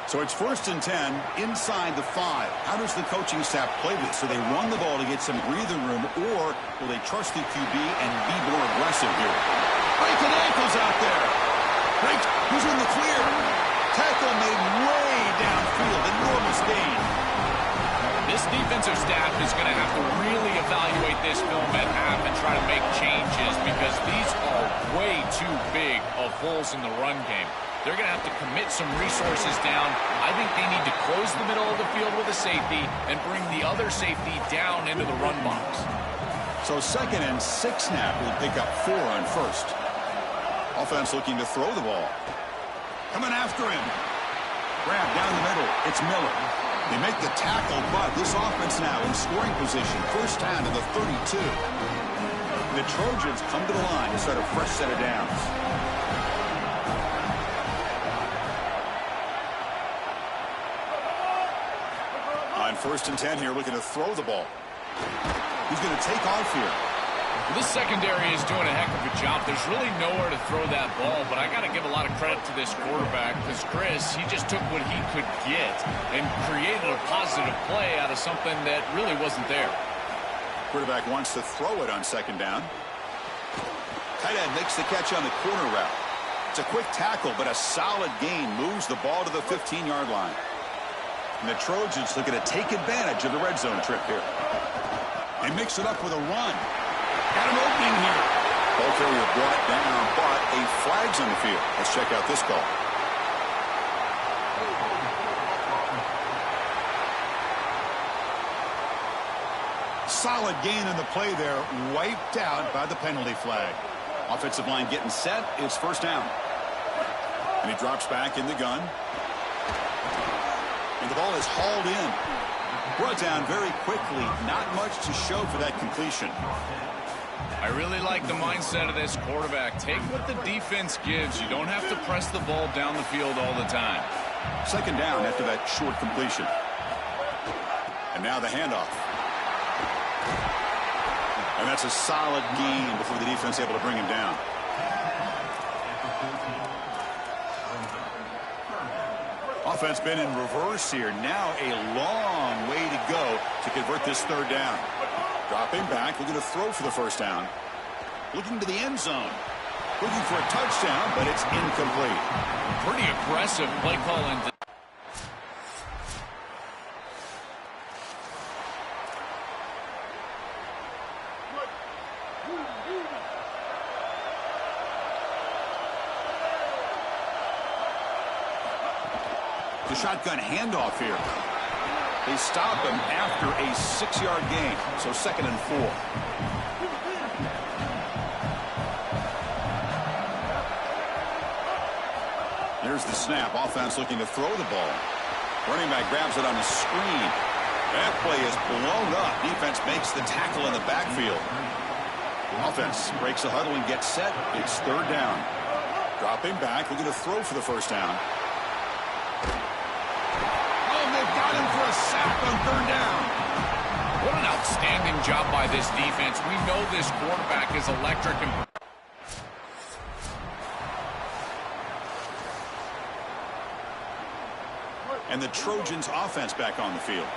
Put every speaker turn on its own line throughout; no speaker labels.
So it's 1st and 10 inside the 5. How does the coaching staff play this? So they run the ball to get some breathing room, or will they trust the QB and be more aggressive here? Breaking ankles out there. Break. Who's in the clear? Tackle made way downfield. Enormous gain.
This defensive staff is going to have to really evaluate this film at half and try to make changes because these are way too big of holes in the run game. They're going to have to commit some resources down. I think they need to close the middle of the field with a safety and bring the other safety down into the run box.
So 2nd and 6 now. Will pick up 4 on 1st. Offense looking to throw the ball. Coming after him. Grab down the middle. It's Miller. They make the tackle, but this offense now in scoring position. 1st down to the 32. The Trojans come to the line to start a fresh set of downs. On 1st and 10 here, looking to throw the ball. He's going to take off here.
This secondary is doing a heck of a job. There's really nowhere to throw that ball, but I got to give a lot of credit to this quarterback because Chris, he just took what he could get and created a positive play out of something that really wasn't there.
Quarterback wants to throw it on 2nd down. Tight end makes the catch on the corner route. It's a quick tackle, but a solid gain moves the ball to the 15-yard line. And the Trojans looking to take advantage of the red zone trip here. They mix it up with a run. Got an opening here. Ball carrier brought down, but a flag's on the field. Let's check out this call. Solid gain in the play there, wiped out by the penalty flag. Offensive line getting set. It's 1st down. And he drops back in the gun. And the ball is hauled in. Brought down very quickly. Not much to show for that completion.
I really like the mindset of this quarterback. Take what the defense gives. You don't have to press the ball down the field all the time.
2nd down after that short completion. And now the handoff. And that's a solid gain before the defense able to bring him down. Offense been in reverse here. Now a long way to go to convert this 3rd down. Dropping back, looking to throw for the 1st down. Looking to the end zone. Looking for a touchdown, but it's incomplete.
Pretty aggressive play calling.
The shotgun handoff here. They stop him after a 6-yard gain. So 2nd and 4. There's the snap. Offense looking to throw the ball. Running back grabs it on the screen. That play is blown up. Defense makes the tackle in the backfield. Offense breaks the huddle and gets set. It's 3rd down. Dropping back, looking to throw for the 1st down. Got him for a sack on 3rd down.
What an outstanding job by this defense. We know this quarterback is electric.
And the Trojans offense back on the field.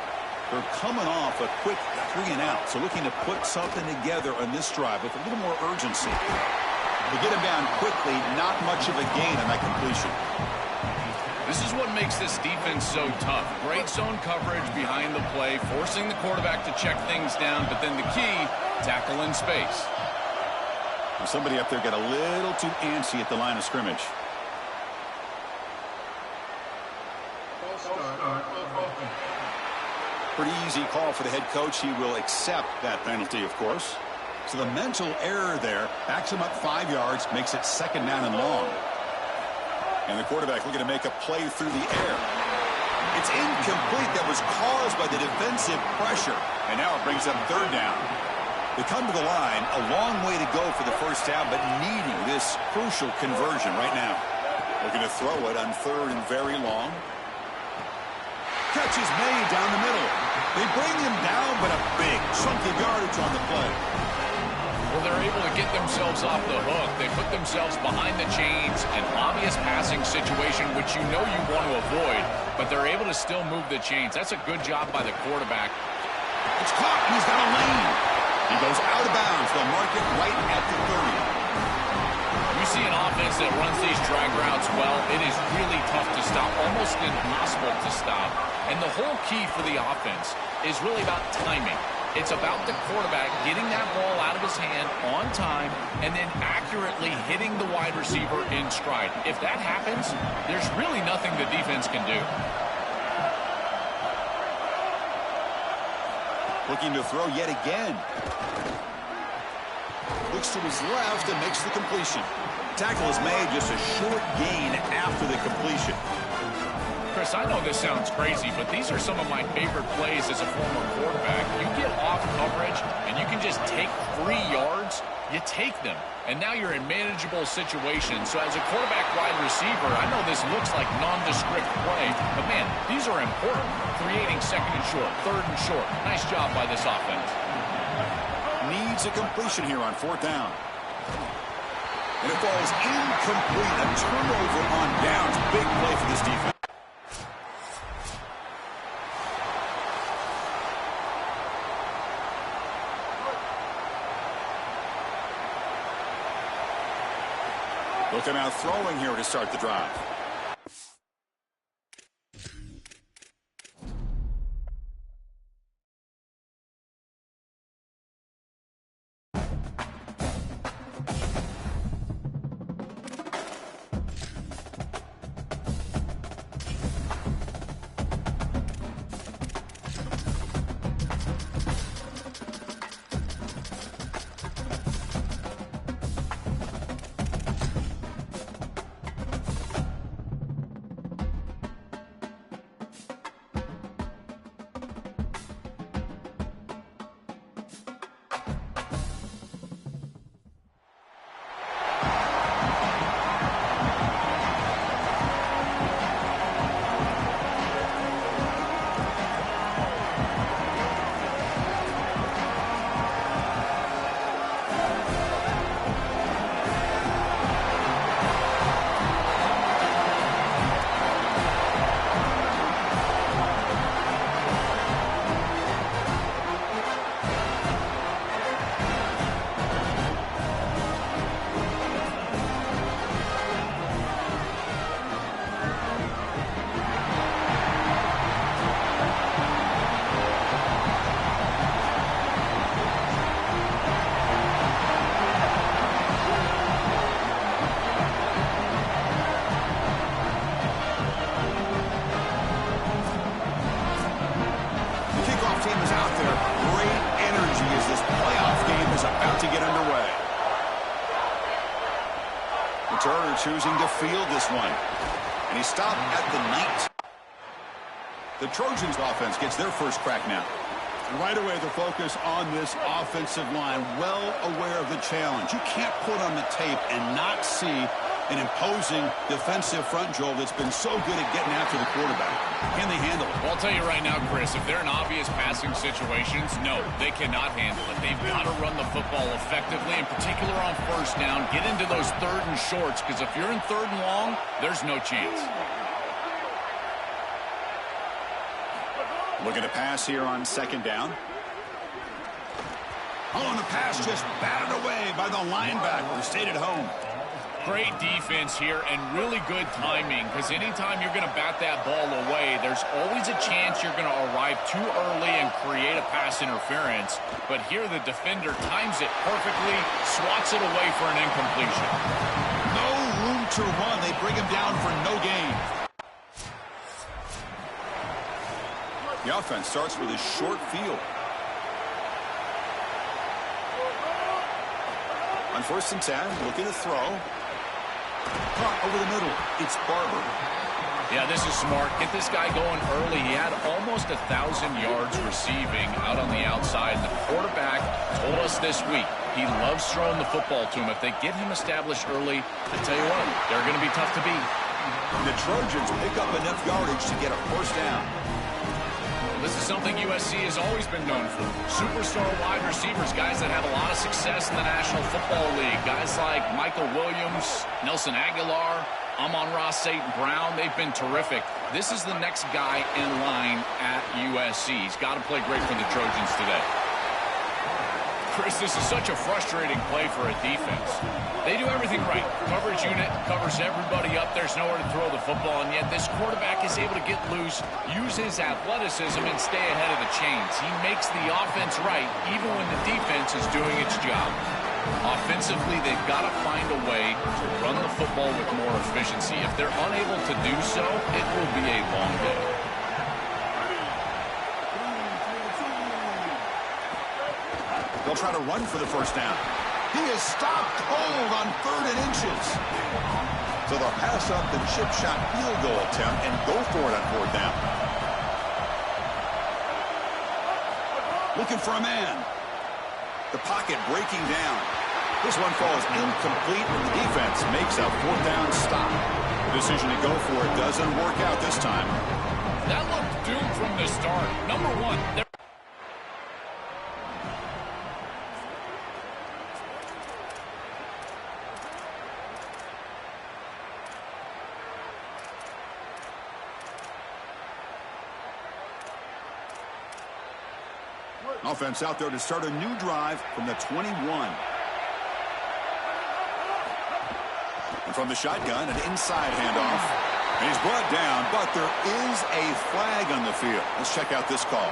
They're coming off a quick 3 and out. So looking to put something together on this drive with a little more urgency. They get him down quickly. Not much of a gain on that completion.
This is what makes this defense so tough. Great zone coverage behind the play, forcing the quarterback to check things down, but then the key, tackle in space.
And somebody up there got a little too antsy at the line of scrimmage. Pretty easy call for the head coach. He will accept that penalty, of course. So the mental error there backs him up 5 yards, makes it 2nd down and long. And the quarterback looking to make a play through the air. It's incomplete. That was caused by the defensive pressure. And now it brings up 3rd down. They come to the line. A long way to go for the 1st down, but needing this crucial conversion right now. Looking to throw it on 3rd and very long. Catch is made down the middle. They bring him down, but a big chunk of yardage on the play.
Well, they're able to get themselves off the hook. They put themselves behind the chains, an obvious passing situation, which you know you want to avoid. but they're able to still move the chains. That's a good job by the quarterback.
It's caught, and he's got a lane. He goes out of bounds. They'll mark it right at the 30.
You see an offense that runs these drag routes well, it is really tough to stop, almost impossible to stop. And the whole key for the offense is really about timing. It's about the quarterback getting that ball out of his hand on time and then accurately hitting the wide receiver in stride. If that happens, there's really nothing the defense can do.
Looking to throw yet again. Looks to his left and makes the completion. Tackle is made, just a short gain after the completion.
Chris, I know this sounds crazy, but these are some of my favorite plays as a former quarterback. You get off coverage and you can just take 3 yards, you take them. And now you're in manageable situations. So as a quarterback wide receiver, I know this looks like nondescript play, but man, these are important. Creating second and short, third and short. Nice job by this offense.
Needs a completion here on 4th down. And it falls incomplete. A turnover on downs. Big play for this defense. Looking out throwing here to start the drive. Turner choosing to field this one. And he stopped at the 19. The Trojans offense gets their first crack now. And right away, the focus on this offensive line, well aware of the challenge. You can't put on the tape and not see an imposing defensive front, Joel, that's been so good at getting after the quarterback. Can they handle it?
Well, I'll tell you right now, Chris, if they're in obvious passing situations, no, they cannot handle it. They've got to run the football effectively, in particular on first down. Get into those third and shorts, because if you're in third and long, there's no chance.
Looking to pass here on 2nd down. Oh, and the pass just batted away by the linebacker who stayed at home.
Great defense here and really good timing, because anytime you're going to bat that ball away, there's always a chance you're going to arrive too early and create a pass interference. But here the defender times it perfectly, swats it away for an incompletion.
No room to run. They bring him down for no gain. The offense starts with a short field. On 1st and 10, looking to throw. Caught over the middle. It's Barber.
Yeah, this is smart. Get this guy going early. He had almost 1,000 yards receiving out on the outside. And the quarterback told us this week he loves throwing the football to him. If they get him established early, I tell you what, they're going to be tough to beat.
The Trojans pick up enough yardage to get a first down.
This is something USC has always been known for. Superstar wide receivers, guys that have a lot of success in the National Football League. Guys like Michael Williams, Nelson Aguilar. Amon-Ra St. Brown, they've been terrific. This is the next guy in line at USC. He's got to play great for the Trojans today. Chris, this is such a frustrating play for a defense. They do everything right. Coverage unit covers everybody up. There's nowhere to throw the football, and yet this quarterback is able to get loose, use his athleticism, and stay ahead of the chains. He makes the offense right, even when the defense is doing its job. Offensively, they've got to find a way to run the football with more efficiency. If they're unable to do so, it will be a long day.
They'll try to run for the first down. He is stopped cold on 3rd and inches. So they'll pass up the chip shot field goal attempt and go for it on 4th down. Looking for a man. The pocket breaking down. This one falls incomplete, and the defense makes a 4th down stop. The decision to go for it doesn't work out this time.
That looked doomed from the start. Number one,
offense out there to start a new drive from the 21. And from the shotgun, an inside handoff. And he's brought down, but there is a flag on the field. Let's check out this call.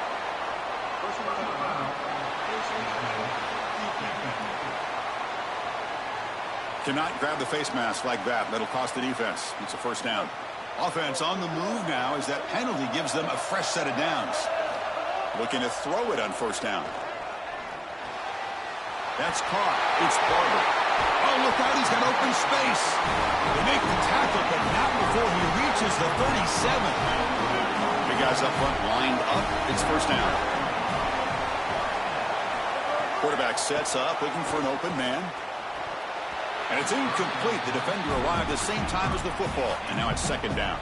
Cannot grab the face mask like that. That'll cost the defense. It's a 1st down. Offense on the move now as that penalty gives them a fresh set of downs. Looking to throw it on 1st down. That's caught. It's Barber. Oh, look out. He's got open space. They make the tackle, but not before he reaches the 37. Big guys up front lined up. It's 1st down. Quarterback sets up, looking for an open man. And it's incomplete. The defender arrived at the same time as the football. And now it's 2nd down.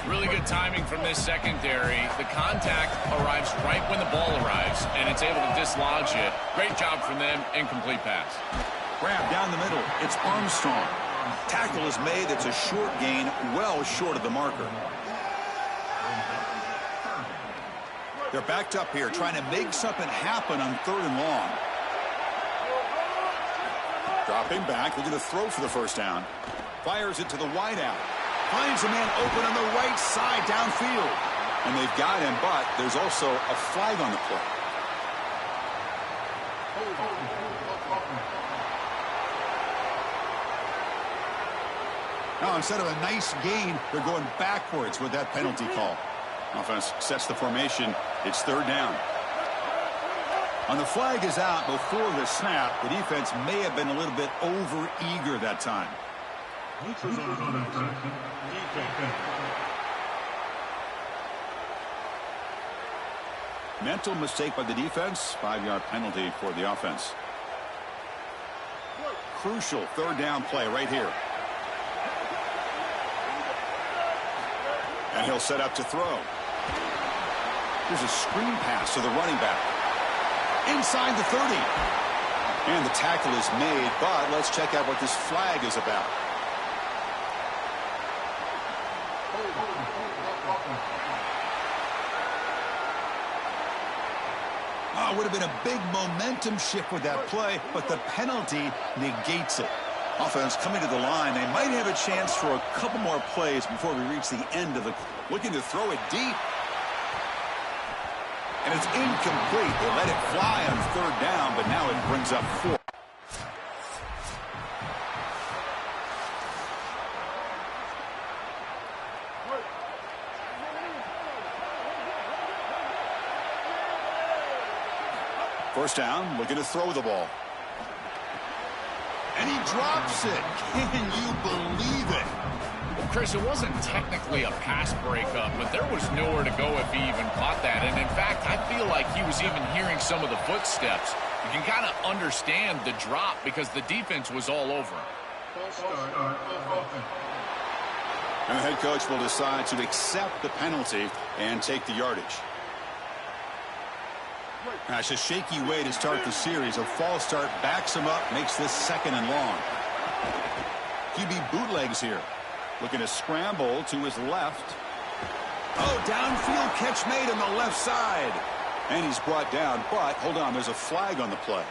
really good timing from this secondary. The contact arrives right when the ball arrives, and it's able to dislodge it. Great job from them. Incomplete pass.
Grab down the middle. It's Armstrong. Tackle is made. It's a short gain, well short of the marker. They're backed up here, trying to make something happen on 3rd and long. Dropping back, looking to throw for the first down. Fires it to the wideout. Finds a man open on the right side downfield. And they've got him, but there's also a flag on the play. Now, instead of a nice gain, they're going backwards with that penalty call. Offense sets the formation. It's 3rd down. And the flag is out before the snap. The defense may have been a little bit over-eager that time. Mental mistake by the defense. 5-yard penalty for the offense. Crucial 3rd down play right here. And he'll set up to throw. Here's a screen pass to the running back. Inside the 30. And the tackle is made, but let's check out what this flag is about. Oh, it would have been a big momentum shift with that play, but the penalty negates it. Offense coming to the line. They might have a chance for a couple more plays before we reach the end of the... Looking to throw it deep. And it's incomplete. They let it fly on 3rd down, but now it brings up 4. First down, looking to throw the ball. And he drops it. Can you believe it?
Well, Chris, it wasn't technically a pass breakup, but there was nowhere to go if he even caught that. And, in fact, I feel like he was even hearing some of the footsteps. You can kind of understand the drop because the defense was all over him.
And the head coach will decide to accept the penalty and take the yardage. That's a shaky way to start the series. A false start backs him up, makes this 2nd and long. QB bootlegs here. Looking to scramble to his left. Oh, downfield catch made on the left side. And he's brought down, but hold on, there's a flag on the play.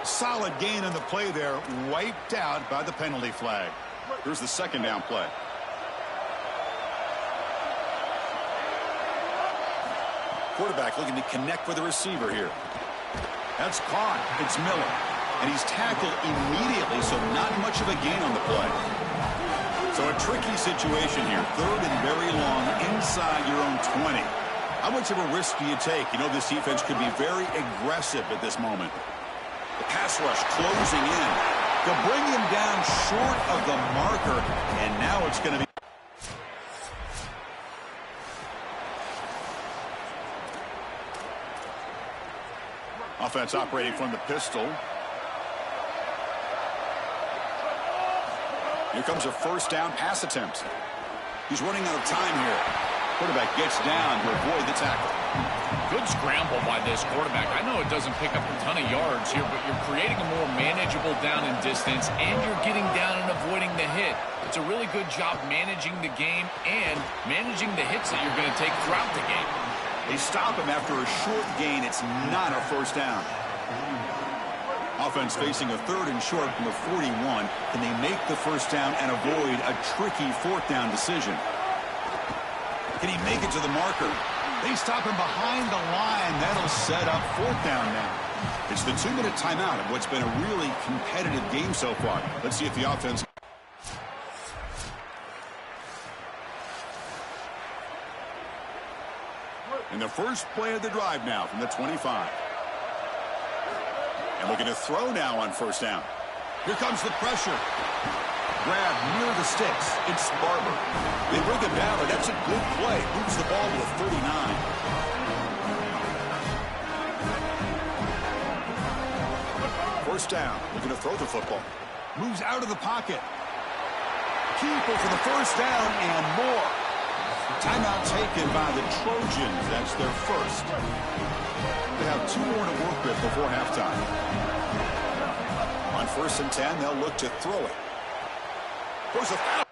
Solid gain on the play there, wiped out by the penalty flag. Here's the second down play. Quarterback looking to connect with the receiver here. That's caught. It's Miller. And he's tackled immediately, so not much of a gain on the play. So a tricky situation here. Third and very long inside your own 20. How much of a risk do you take? You know this defense could be very aggressive at this moment. The pass rush closing in. They'll bring him down short of the marker, and now it's going to be. Offense operating from the pistol. Here comes a first down pass attempt. He's running out of time here. Quarterback gets down to avoid the tackle.
Good scramble by this quarterback. I know it doesn't pick up a ton of yards here, but you're creating a more manageable down and distance, and you're getting down and avoiding the hit. It's a really good job managing the game and managing the hits that you're going to take throughout the game.
They stop him after a short gain. It's not a first down. Offense facing a third and short from the 41. Can they make the first down and avoid a tricky fourth down decision? Can he make it to the marker? They stop him behind the line. That'll set up fourth down now. It's the 2-minute timeout of what's been a really competitive game so far. Let's see if the offense... In the first play of the drive now from the 25. And looking to throw now on first down. Here comes the pressure. Grab near the sticks. It's Barber. They bring him down, but that's a good play. Moves the ball to the 39. First down. Looking to throw the football. Moves out of the pocket. Keeper for the first down and more. Timeout taken by the Trojans. That's their first. They have 2 more to work with before halftime. On 1st and 10, they'll look to throw it. There's a foul.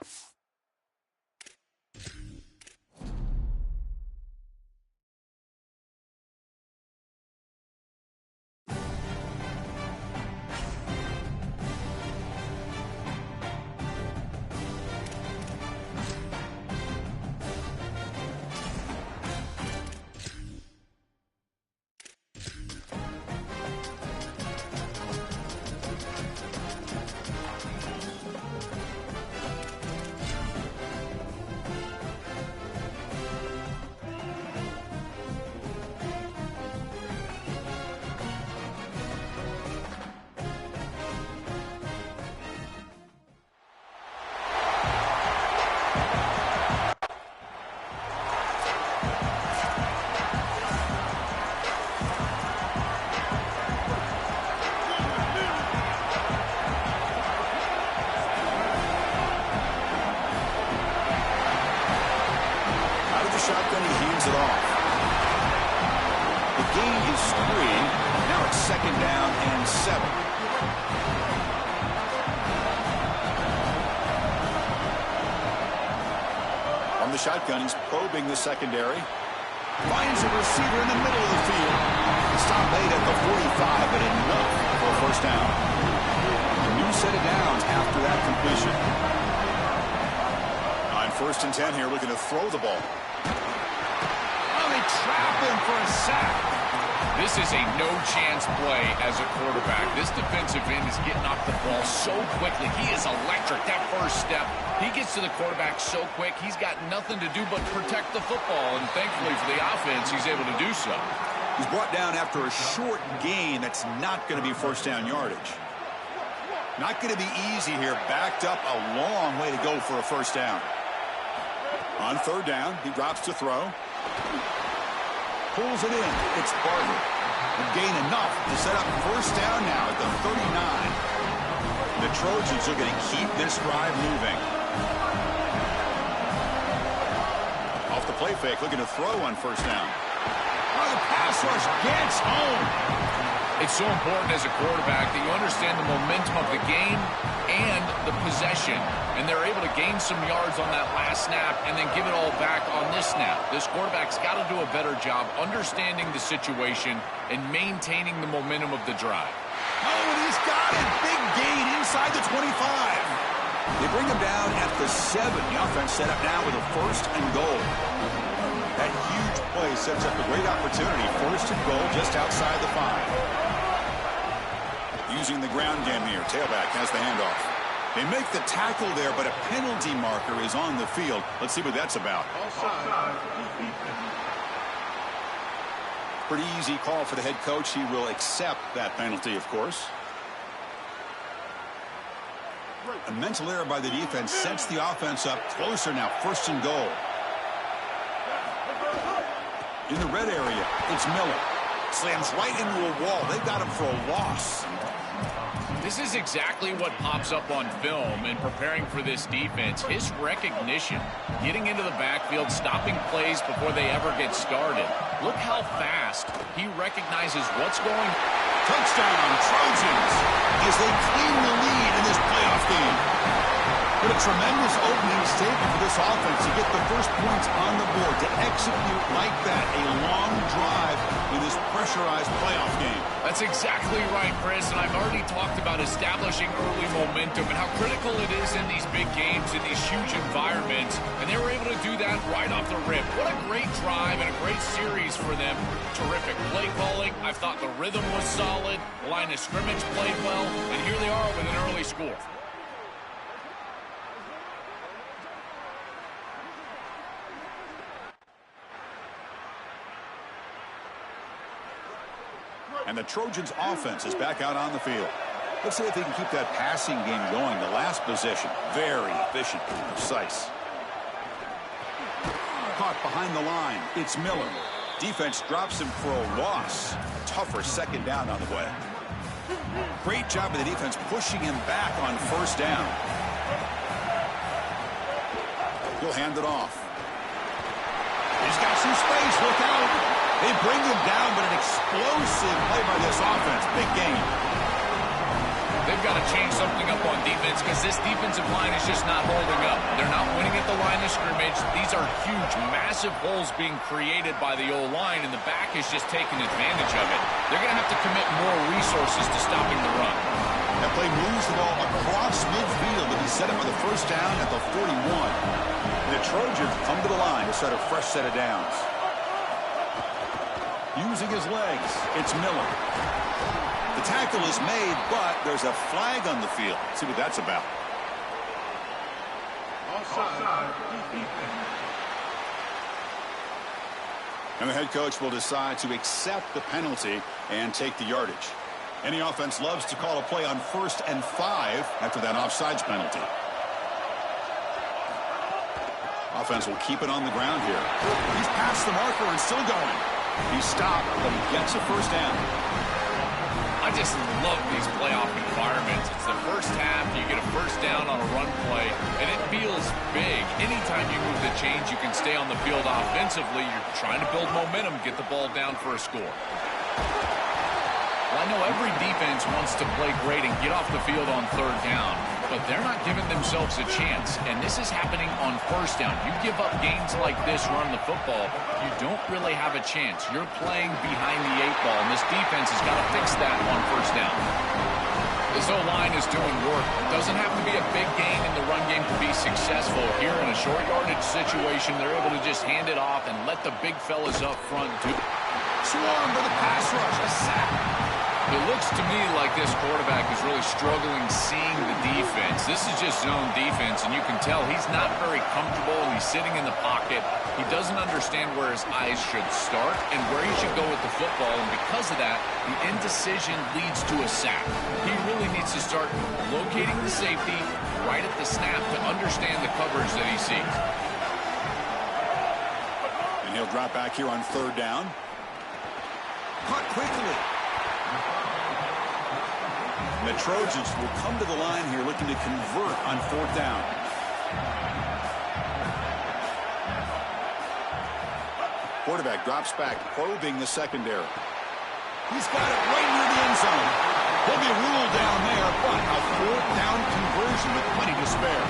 Shotgun, he hands it off. The gain is 3. Now it's 2nd down and 7. From the shotgun, he's probing the secondary. Finds a receiver in the middle of the field. Stop late at the 45, but enough for a first down. A new set of downs after that completion. On 1st and 10 here, looking to throw the ball. Trap him for a sack.
This is a no-chance play as a quarterback. This defensive end is getting off the ball so quickly. He is electric. That first step, he gets to the quarterback so quick, he's got nothing to do but protect the football. And thankfully for the offense, he's able to do so.
He's brought down after a short gain. That's not going to be first down yardage. Not going to be easy here. Backed up a long way to go for a first down. On 3rd down, he drops to throw. Pulls it in. It's Barber. And gain enough to set up first down now at the 39. The Trojans are going to keep this drive moving. Off the play fake, looking to throw on first down. Oh, the pass rush gets home.
It's so important as a quarterback that you understand the momentum of the game and the possession. And they're able to gain some yards on that last snap and then give it all back on this snap. This quarterback's got to do a better job understanding the situation and maintaining the momentum of the drive.
Oh, and he's got it. Big gain inside the 25. They bring him down at the 7. The offense set up now with a 1st and goal. That huge play sets up a great opportunity. 1st and goal just outside the 5. Using the ground game here. Tailback has the handoff. They make the tackle there, but a penalty marker is on the field. Let's see what that's about. Pretty easy call for the head coach. He will accept that penalty, of course. A mental error by the defense sets the offense up closer now. 1st and goal. In the red area, it's Miller. Slams right into a wall. They've got him for a loss.
This is exactly what pops up on film in preparing for this defense. His recognition, getting into the backfield, stopping plays before they ever get started. Look how fast he recognizes what's going.
Touchdown, Trojans, as they claim the lead in this playoff game. What a tremendous opening statement for this offense to get the first points on the board, to execute like that a long drive in this pressurized playoff game.
That's exactly right, Chris, and I've already talked about establishing early momentum and how critical it is in these big games, in these huge environments, and they were able to do that right off the rip. What a great drive and a great series for them. Terrific play calling. I thought the rhythm was solid. The line of scrimmage played well, and here they are with an early score.
And the Trojans offense is back out on the field. Let's see if they can keep that passing game going. The last possession, very efficient and precise. Caught behind the line, it's Miller. Defense drops him for a loss. Tougher 2nd down on the way. Great job of the defense pushing him back on 1st down. He'll hand it off. He's got some space, look out. They bring him down, but an explosive play by this offense. Big game.
They've got to change something up on defense because this defensive line is just not holding up. They're not winning at the line of scrimmage. These are huge, massive holes being created by the O-line, and the back is just taking advantage of it. They're going to have to commit more resources to stopping the run.
That play moves the ball across midfield to be set up for the 1st down at the 41. And the Trojans come to the line to start a fresh set of downs. Using his legs, it's Miller. The tackle is made, but there's a flag on the field. Let's see what that's about. And the head coach will decide to accept the penalty and take the yardage. Any offense loves to call a play on 1st and 5 after that offsides penalty. Offense will keep it on the ground here. He's past the marker and still going. He's stopped, but he gets a 1st down.
I just love these playoff environments. It's the first half, you get a 1st down on a run play, and it feels big. Anytime you move the chains, you can stay on the field offensively. You're trying to build momentum, get the ball down for a score. Well, I know every defense wants to play great and get off the field on 3rd down, but they're not giving themselves a chance, and this is happening on 1st down. You give up gains like this running the football, you don't really have a chance. You're playing behind the 8 ball, and this defense has got to fix that on 1st down. This O-line is doing work. It doesn't have to be a big gain in the run game to be successful. Here in a short yardage situation, they're able to just hand it off and let the big fellas up front do.
Swarm with a pass rush, a sack.
It looks to me like this quarterback is really struggling seeing the defense. This is just zone defense, and you can tell he's not very comfortable, and he's sitting in the pocket. He doesn't understand where his eyes should start and where he should go with the football, and because of that, the indecision leads to a sack. He really needs to start locating the safety right at the snap to understand the coverage that he sees.
And he'll drop back here on 3rd down. Caught quickly. The Trojans will come to the line here looking to convert on 4th down. Quarterback drops back, probing the secondary. He's got it right near the end zone. He'll be ruled down there, but a fourth down conversion with plenty to spare.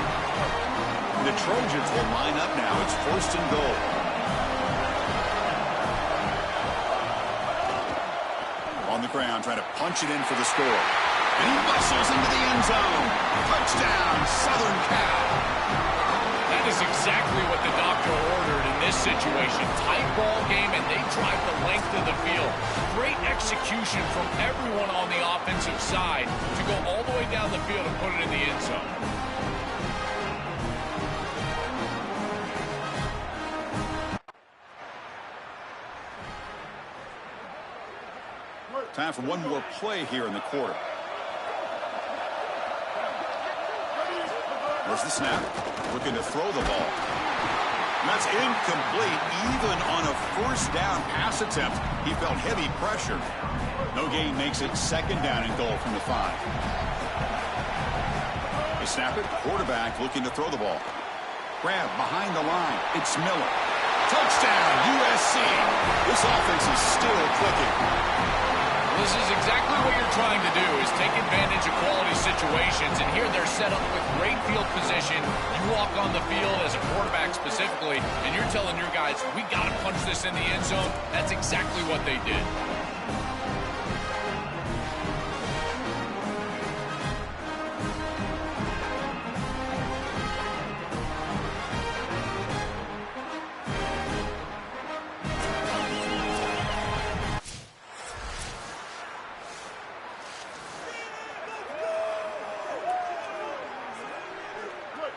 The Trojans will line up now. It's first and goal. On the ground, trying to punch it in for the score. And he muscles into the end zone. Touchdown, Southern Cal.
That is exactly what the doctor ordered in this situation. Tight ball game, and they drive the length of the field. Great execution from everyone on the offensive side to go all the way down the field and put it in the end zone.
Time for one more play here in the quarter. There's the snap. Looking to throw the ball. And that's incomplete. Even on a first down pass attempt, he felt heavy pressure. No gain makes it second down and goal from the 5. They snap it. Quarterback looking to throw the ball. Grab behind the line. It's Miller. Touchdown, USC. This offense is still clicking.
This is exactly what you're trying to do, is take advantage of quality situations. And here they're set up with great field position. You walk on the field as a quarterback specifically, and you're telling your guys, we got to punch this in the end zone. That's exactly what they did.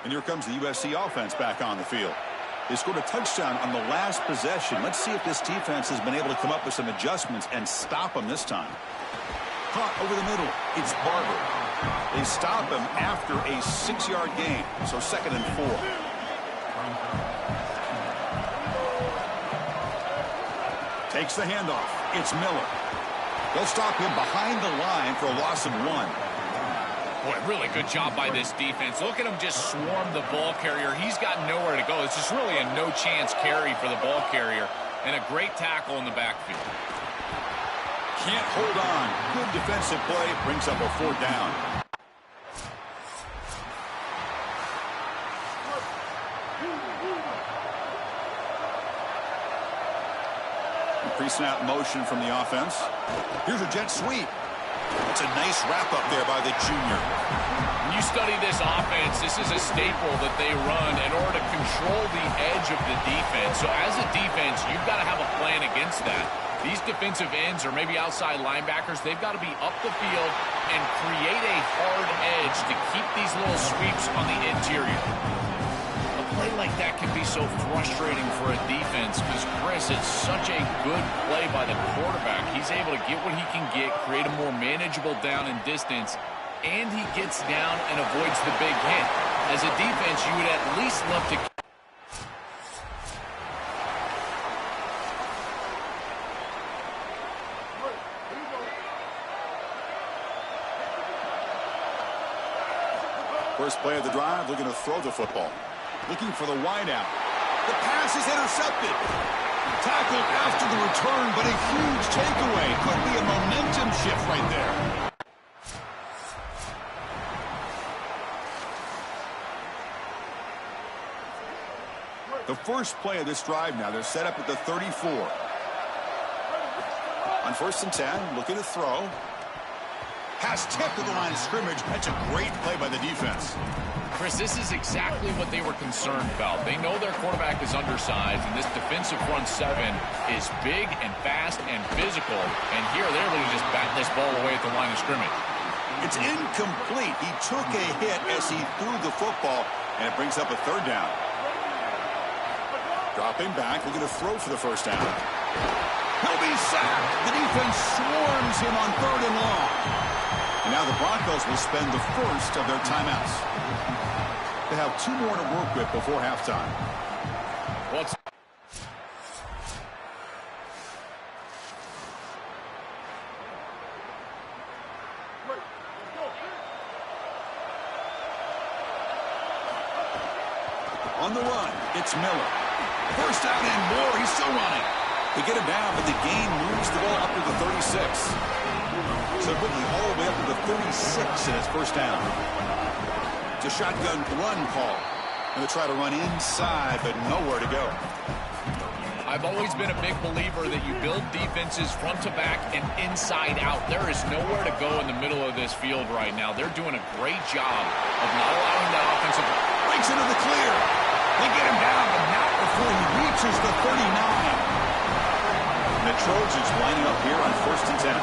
And here comes the USC offense back on the field. They scored a touchdown on the last possession. Let's see if this defense has been able to come up with some adjustments and stop them this time. Caught over the middle. It's Barber. They stop him after a 6-yard gain. So 2nd and 4. Takes the handoff. It's Miller. They'll stop him behind the line for a loss of 1.
Boy, really good job by this defense. Look at him just swarm the ball carrier. He's got nowhere to go. This is really a no-chance carry for the ball carrier, and a great tackle in the backfield.
Can't hold on. Good defensive play. Brings up a 4th down. Pre-snap motion from the offense. Here's a jet sweep. It's a nice wrap-up there by the junior.
When you study this offense, this is a staple that they run in order to control the edge of the defense. So as a defense, you've got to have a plan against that. These defensive ends or maybe outside linebackers, they've got to be up the field and create a hard edge to keep these little sweeps on the interior. A play like that can be so frustrating for a defense because, Chris, it's such a good play by the quarterback. He's able to get what he can get, create a more manageable down and distance, and he gets down and avoids the big hit. As a defense, you would at least love to...
First play of the drive, looking to throw the football. Looking for the wideout. The pass is intercepted. Tackled after the return, but a huge takeaway. Could be a momentum shift right there. The first play of this drive now, they're set up at the 34. On 1st and 10, looking to throw. Pass tipped to the line of scrimmage. That's a great play by the defense.
Chris, this is exactly what they were concerned about. They know their quarterback is undersized, and this defensive front 7 is big and fast and physical. And here they're able to just bat this ball away at the line of scrimmage.
It's incomplete. He took a hit as he threw the football, and it brings up a 3rd down. Dropping back, looking to throw for the 1st down. He'll be sacked. The defense swarms him on 3rd and long. And now the Broncos will spend the first of their timeouts. They have 2 more to work with before halftime. On the run, it's Miller. First down and more. He's still running. They get him down, but the gain moves the ball up to the 36. So quickly all the way up to the 36, and it's first down. It's a shotgun run call. Going to try to run inside, but nowhere to go.
I've always been a big believer that you build defenses front to back and inside out. There is nowhere to go in the middle of this field right now. They're doing a great job of not allowing that offensive.
Breaks into the clear. They get him down, but not before he reaches the 39. And the Trojans lining up here on 1st and 10.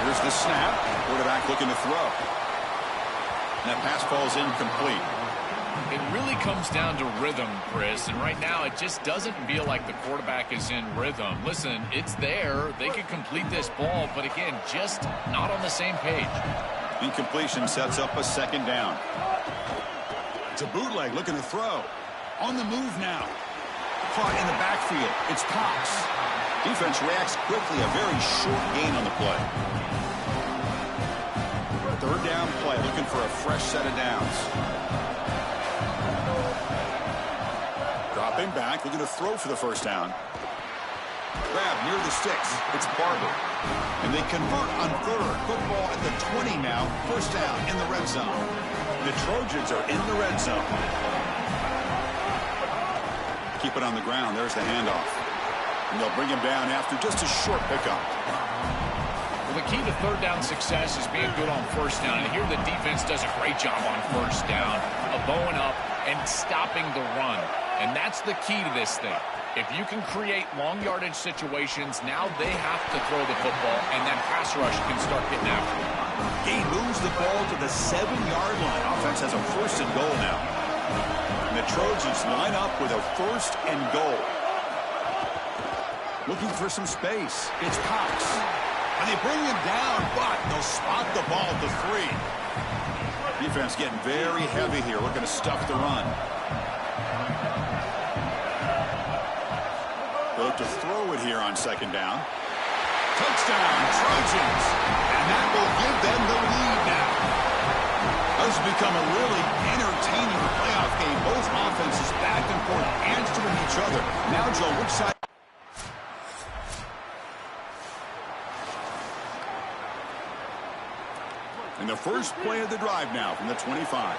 Here's the snap. Quarterback looking to throw. And that pass falls incomplete.
It really comes down to rhythm, Chris, and right now it just doesn't feel like the quarterback is in rhythm. Listen, it's there. They could complete this ball, but again, just not on the same page.
Incompletion sets up a second down. It's a bootleg looking to throw. On the move now. Caught in the backfield. It's Cox. Defense reacts quickly. A very short gain on the play. Third down play. Looking for a fresh set of downs. Dropping back, looking to throw for the first down. Grab near the sticks. It's Barber. And they convert on third. Football at the 20 now. First down in the red zone. The Trojans are in the red zone. Keep it on the ground. There's the handoff. And they'll bring him down after just a short pickup.
Well, the key to third down success is being good on first down. And here the defense does a great job on first down of bowing up and stopping the run. And that's the key to this thing. If you can create long yardage situations, now they have to throw the football, and that pass rush can start getting after it.
He moves the ball to the 7-yard line. Offense has a 1st and goal now. And the Trojans line up with a 1st and goal. Looking for some space. It's Cox. And they bring him down, but they'll spot the ball at the 3. Defense getting very heavy here, looking to stuff the run. They look to throw it here on second down. Touchdown, Trojans. And that will give them the lead now. This has become a really entertaining playoff game. Both offenses back and forth, answering each other. Now, Joe, which side? And the first play of the drive now from the 25.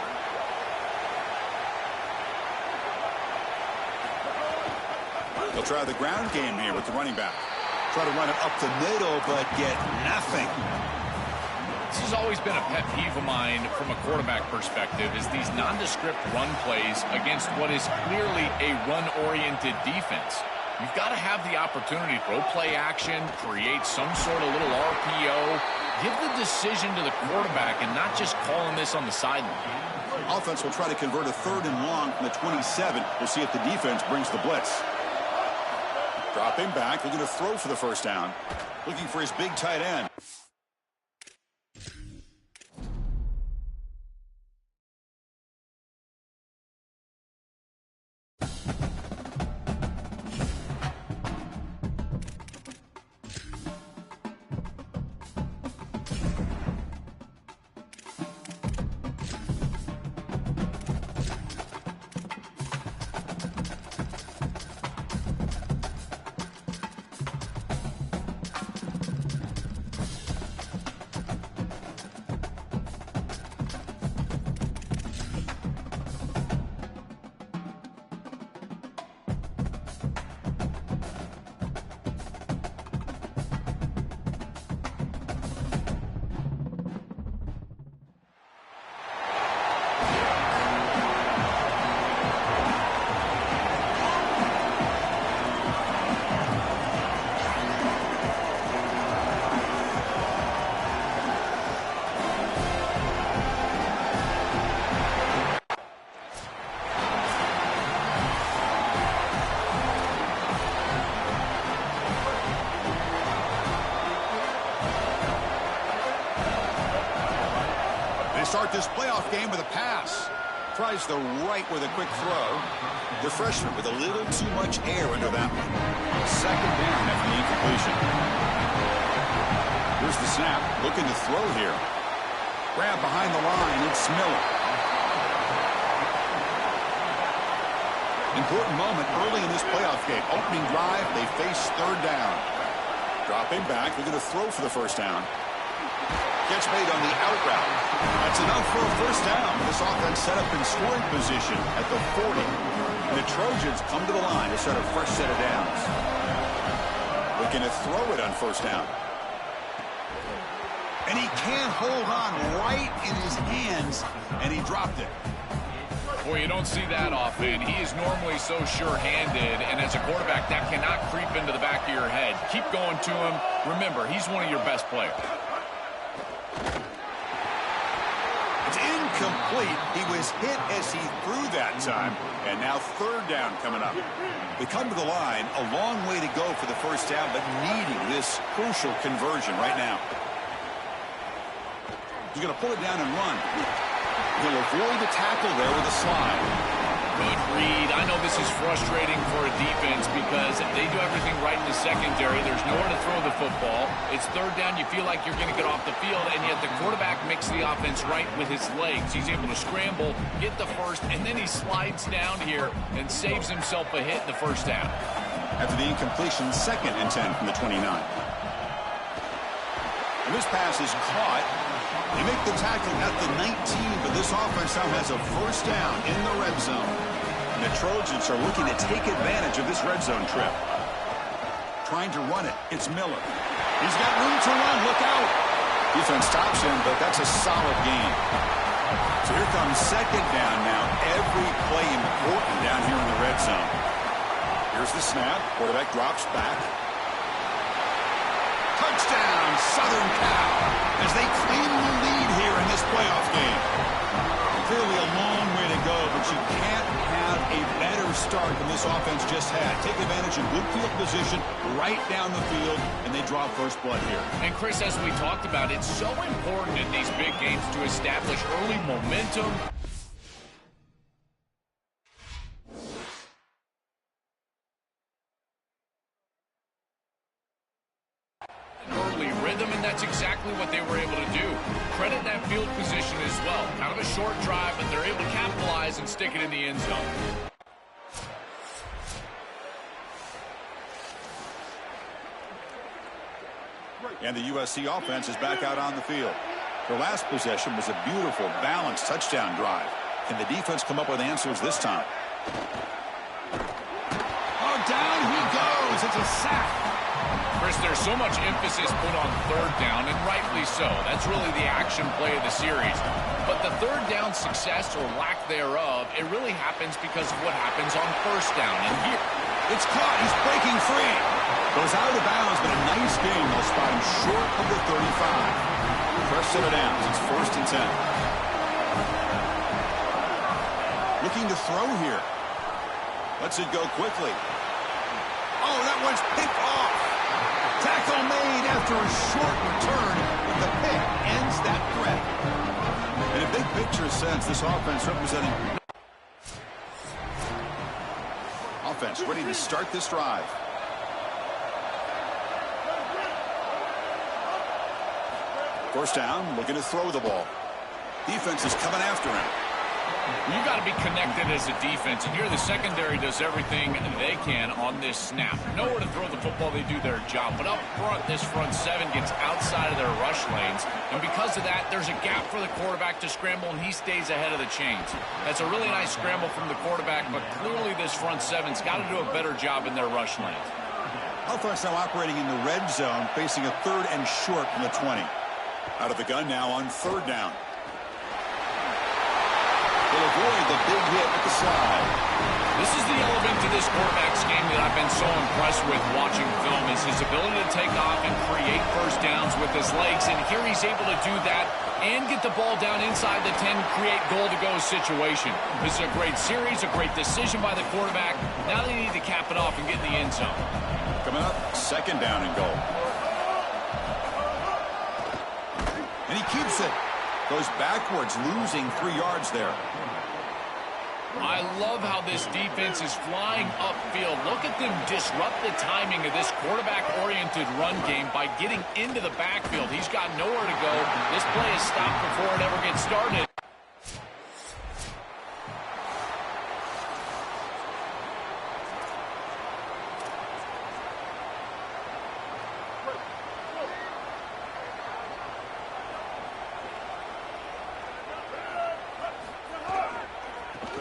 They'll try the ground game here with the running back. Try to run it up the middle, but get nothing.
This has always been a pet peeve of mine from a quarterback perspective, is these nondescript run plays against what is clearly a run-oriented defense. You've got to have the opportunity to throw play action, create some sort of little RPO, give the decision to the quarterback and not just calling this on the sideline.
Offense will try to convert a 3rd and long from the 27. We'll see if the defense brings the blitz. Dropping back, looking to throw for the first down. Looking for his big tight end. Start this playoff game with a pass. Tries the right with a quick throw. The freshman with a little too much air under that one. Second down after the incompletion. Here's the snap. Looking to throw here. Grab behind the line. It's Miller. Important moment early in this playoff game. Opening drive, they face third down. Dropping back, they're going to throw for the first down. Catch made on the out route. That's enough for a first down. This offense set up in scoring position at the 40. And the Trojans come to the line to start a fresh set of downs. Looking to throw it on first down. And he can't hold on right in his hands, and he dropped it.
Boy, you don't see that often. He is normally so sure-handed, and as a quarterback, that cannot creep into the back of your head. Keep going to him. Remember, he's one of your best players.
It's incomplete. He was hit as he threw that time, and now third down coming up. They come to the line, a long way to go for the first down, but needing this crucial conversion right now. He's going to pull it down and run. He'll avoid the tackle there with a slide.
Good read. I know this is frustrating for a defense because they do everything right in the secondary. There's nowhere to throw the football. It's third down. You feel like you're going to get off the field, and yet the quarterback makes the offense right with his legs. He's able to scramble, get the first, and then he slides down here and saves himself a hit in the first down.
After the incompletion, 2nd and 10 from the 29. And this pass is caught. They make the tackle at the 19, but this offense now has a first down in the red zone. And the Trojans are looking to take advantage of this red zone trip. Trying to run it. It's Miller. He's got room to run. Look out. Defense stops him, but that's a solid gain. So here comes second down now. Every play important down here in the red zone. Here's the snap. Quarterback drops back. Touchdown, Southern Cal, as they claim the lead here in this playoff game. Clearly a long way to go, but you can't have a better start than this offense just had. Take advantage of good field position right down the field, and they draw first blood here.
And Chris, as we talked about, it's so important in these big games to establish early momentum. Rhythm, and that's exactly what they were able to do. Credit that field position as well. Kind of a short drive, but they're able to capitalize and stick it in the end zone.
And the USC offense is back out on the field. Their last possession was a beautiful, balanced touchdown drive. Can the defense come up with answers this time? Oh, down he goes. It's a sack.
Chris, there's so much emphasis put on third down, and rightly so. That's really the action play of the series. But the third down success or lack thereof, it really happens because of what happens on first down. And here,
it's caught. He's breaking free. Goes out of bounds, but a nice game. They'll spot him short of the 35. Fresh set of downs. It's 1st and 10. Looking to throw here. Lets it go quickly. Oh, that one's picked off. Tackle made after a short return, but the pick ends that threat. In a big picture sense, this offense representing offense ready to start this drive. First down, looking to throw the ball. Defense is coming after him.
You got to be connected as a defense, and here the secondary does everything they can on this snap. Nowhere to throw the football, they do their job. But up front, this front seven gets outside of their rush lanes, and because of that, there's a gap for the quarterback to scramble, and he stays ahead of the chains. That's a really nice scramble from the quarterback, but clearly this front seven's got to do a better job in their rush lanes.
Offense now operating in the red zone, facing a 3rd and short from the 20. Out of the gun now on 3rd down. They'll avoid the big hit at the slide.
This is the element to this quarterback's game that I've been so impressed with watching film, is his ability to take off and create first downs with his legs. And here he's able to do that and get the ball down inside the 10, create goal-to-go situation. This is a great series, a great decision by the quarterback. Now they need to cap it off and get in the end zone.
Coming up, 2nd down and goal. And he keeps it. Goes backwards, losing 3 yards there.
I love how this defense is flying upfield. Look at them disrupt the timing of this quarterback-oriented run game by getting into the backfield. He's got nowhere to go. This play is stopped before it ever gets started.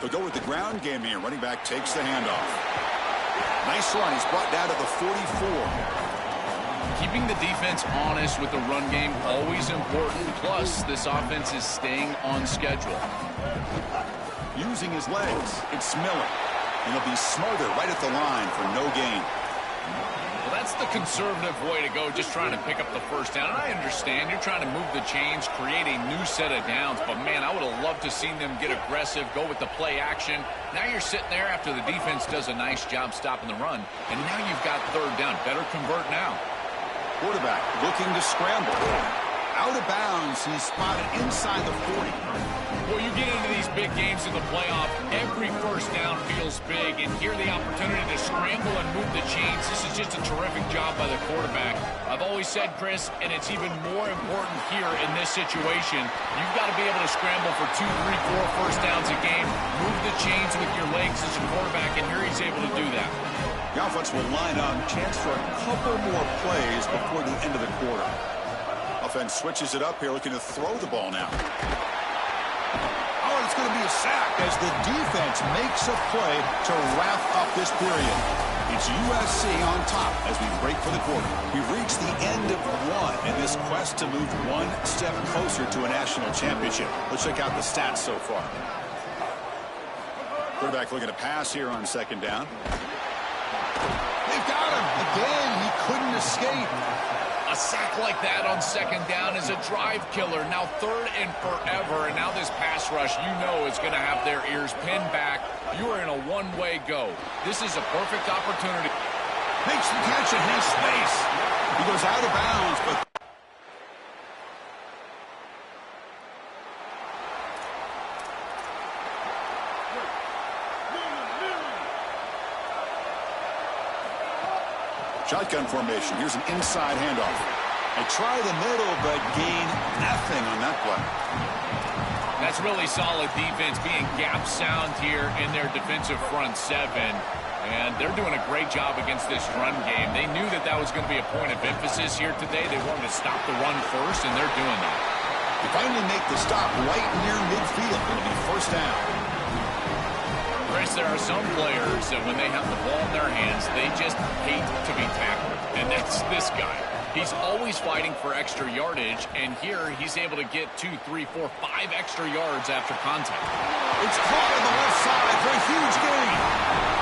They'll go with the ground game here. Running back takes the handoff. Nice run. He's brought down to the 44.
Keeping the defense honest with the run game, always important. Plus, this offense is staying on schedule.
Using his legs, it's Miller. And he'll be smothered right at the line for no gain.
Well, that's the conservative way to go, just trying to pick up the first down. And I understand you're trying to move the chains, create a new set of downs. But, man, I would have loved to seen them get aggressive, go with the play action. Now you're sitting there after the defense does a nice job stopping the run. And now you've got third down. Better convert now.
Quarterback looking to scramble. Out of bounds. He's spotted inside the 40.
Well, you get into these big games in the playoff, every first down feels big, and here the opportunity to scramble and move the chains. This is just a terrific job by the quarterback. I've always said, Chris, and it's even more important here in this situation, you've got to be able to scramble for 2, 3, 4 first downs a game, move the chains with your legs as a quarterback, and here he's able to do that.
The offense will line up, chance for a couple more plays before the end of the quarter. Offense switches it up here, looking to throw the ball now. Oh, it's going to be a sack as the defense makes a play to wrap up this period. It's USC on top as we break for the quarter. We've reached the end of one in this quest to move one step closer to a national championship. Let's check out the stats so far. Quarterback looking to pass here on second down. They've got him. Again, he couldn't escape.
A sack like that on second down is a drive killer. Now third and forever, and now this pass rush, you know, is going to have their ears pinned back. You are in a one-way go. This is a perfect opportunity.
Makes the catch and has space. He goes out of bounds, but shotgun formation. Here's an inside handoff. They try the middle, but gain nothing on that play.
That's really solid defense, being gap sound here in their defensive front seven. And they're doing a great job against this run game. They knew that that was going to be a point of emphasis here today. They wanted to stop the run first, and they're doing that.
They finally make the stop right near midfield. It'll be first down.
Chris, there are some players that when they have the ball in their hands, they just hate to be tackled. And that's this guy. He's always fighting for extra yardage, and here he's able to get 2, 3, 4, 5 extra yards after contact.
It's caught on the left side for a huge gain.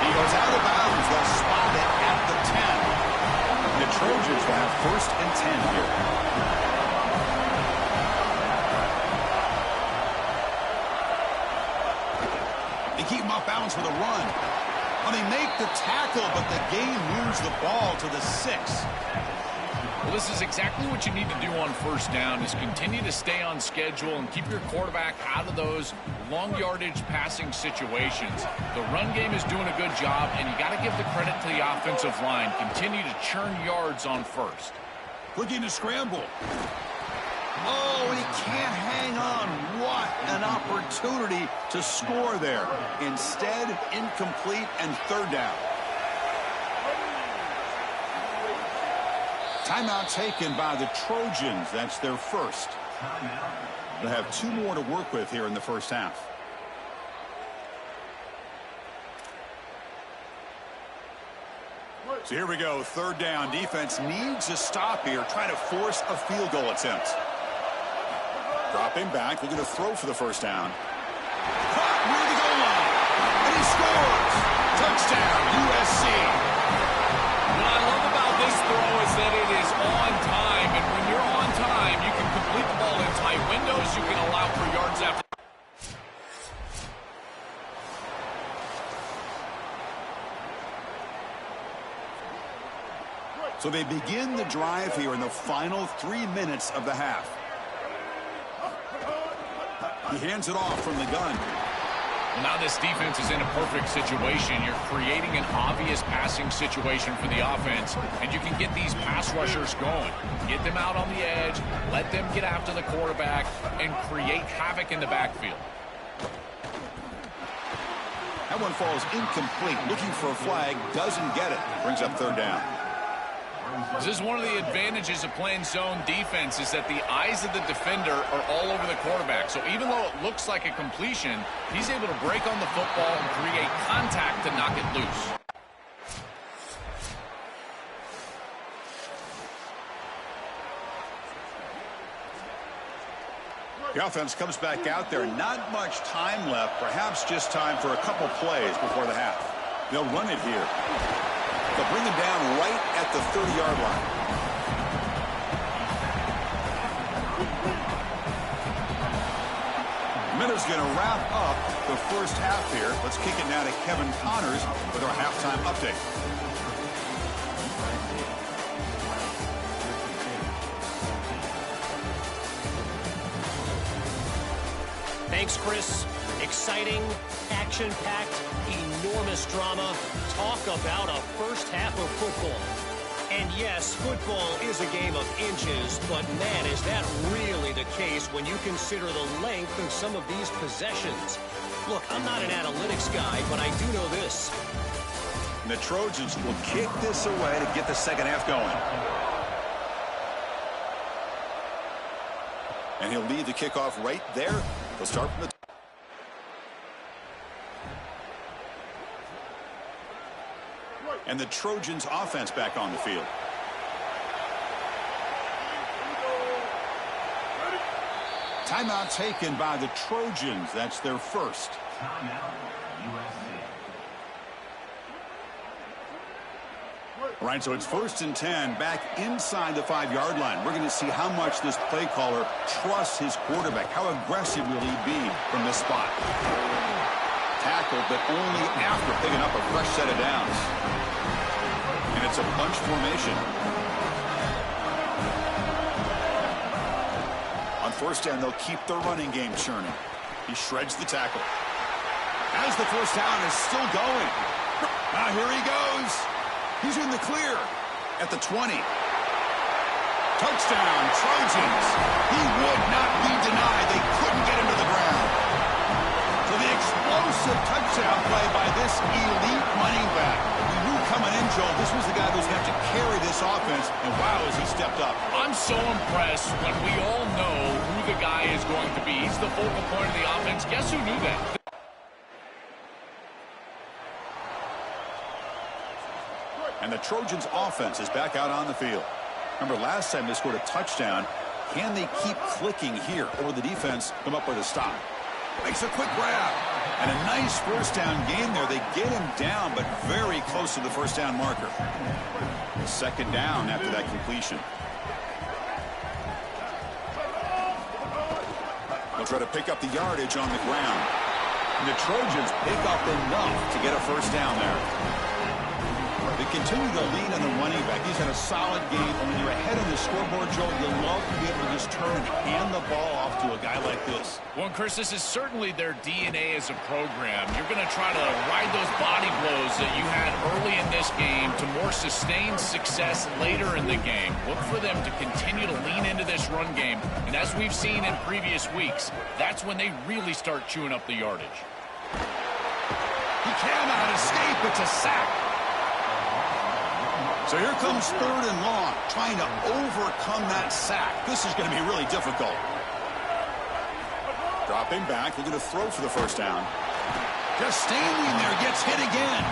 He goes out of bounds. They'll spot it at the 10. The Trojans will have first and 10 here. Keep him off balance with a run. Well, they make the tackle, but the game moves the ball to the 6.
Well, this is exactly what you need to do on first down, is continue to stay on schedule and keep your quarterback out of those long yardage passing situations. The run game is doing a good job, and you got to give the credit to the offensive line. Continue to churn yards on first.
Looking to scramble. Oh, and he can't hang on. What an opportunity to score there. Instead, incomplete and third down. Timeout taken by the Trojans. That's their first. They'll have 2 more to work with here in the first half. So here we go. Third down. Defense needs a stop here. Trying to force a field goal attempt. Dropping back, looking to throw for the first down. Caught near the goal line, and he scores! Touchdown, USC!
What I love about this throw is that it is on time, and when you're on time, you can complete the ball in tight windows. You can allow for yards after.
So they begin the drive here in the final 3 minutes of the half. He hands it off from the gun.
Well, now this defense is in a perfect situation. You're creating an obvious passing situation for the offense, and you can get these pass rushers going. Get them out on the edge, let them get after the quarterback, and create havoc in the backfield.
That one falls incomplete. Looking for a flag, doesn't get it. Brings up third down.
This is one of the advantages of playing zone defense is that the eyes of the defender are all over the quarterback. So even though it looks like a completion, he's able to break on the football and create contact to knock it loose.
The offense comes back out there. Not much time left. Perhaps just time for a couple plays before the half. They'll run it here. They'll bring him down right at the 30-yard line. Miller's going to wrap up the first half here. Let's kick it now to Kevin Connors with our halftime update.
Thanks, Chris. Exciting, action-packed, enormous drama. Talk about a first half of football. And yes, football is a game of inches, but man, is that really the case when you consider the length of some of these possessions. Look, I'm not an analytics guy, but I do know this.
And the Trojans will kick this away to get the second half going. And he'll lead the kickoff right there. They'll start from the and the Trojans offense back on the field. Timeout taken by the Trojans. That's their first.
Timeout, USC.
All right, so it's 1st and 10 back inside the 5-yard line. We're going to see how much this play caller trusts his quarterback. How aggressive will he be from this spot? Tackled, but only after picking up a fresh set of downs. And it's a bunch formation. On 1st down, they'll keep the running game churning. He shreds the tackle. As the first down is still going. Now here he goes. He's in the clear at the 20. Touchdown, Trojans. He would not be denied. They couldn't get him to the ground. So the explosive touchdown play by this elite running back. We knew coming in, Joel, this was the guy who's going to have to carry this offense, and wow, has he stepped up.
I'm so impressed when we all know who the guy is going to be. He's the focal point of the offense. Guess who knew that?
And the Trojans offense is back out on the field. Remember, last time they scored a touchdown. Can they keep clicking here, or the defense come up with a stop? Makes a quick grab. And a nice first down gain there. They get him down, but very close to the first down marker. Second down after that completion. They'll try to pick up the yardage on the ground. And the Trojans pick up enough to get a first down there. They continue to lean on the running back. He's had a solid game. And when you're ahead of the scoreboard, Joe, you love to be able to just turn and hand the ball off to a guy like this.
Well, Chris, this is certainly their DNA as a program. You're going to try to ride those body blows that you had early in this game to more sustained success later in the game. Look for them to continue to lean into this run game. And as we've seen in previous weeks, that's when they really start chewing up the yardage.
He cannot escape. It's a sack. So here comes 3rd and long, trying to overcome that sack. This is going to be really difficult. Dropping back, looking to throw for the first down. Just standing there, gets hit again.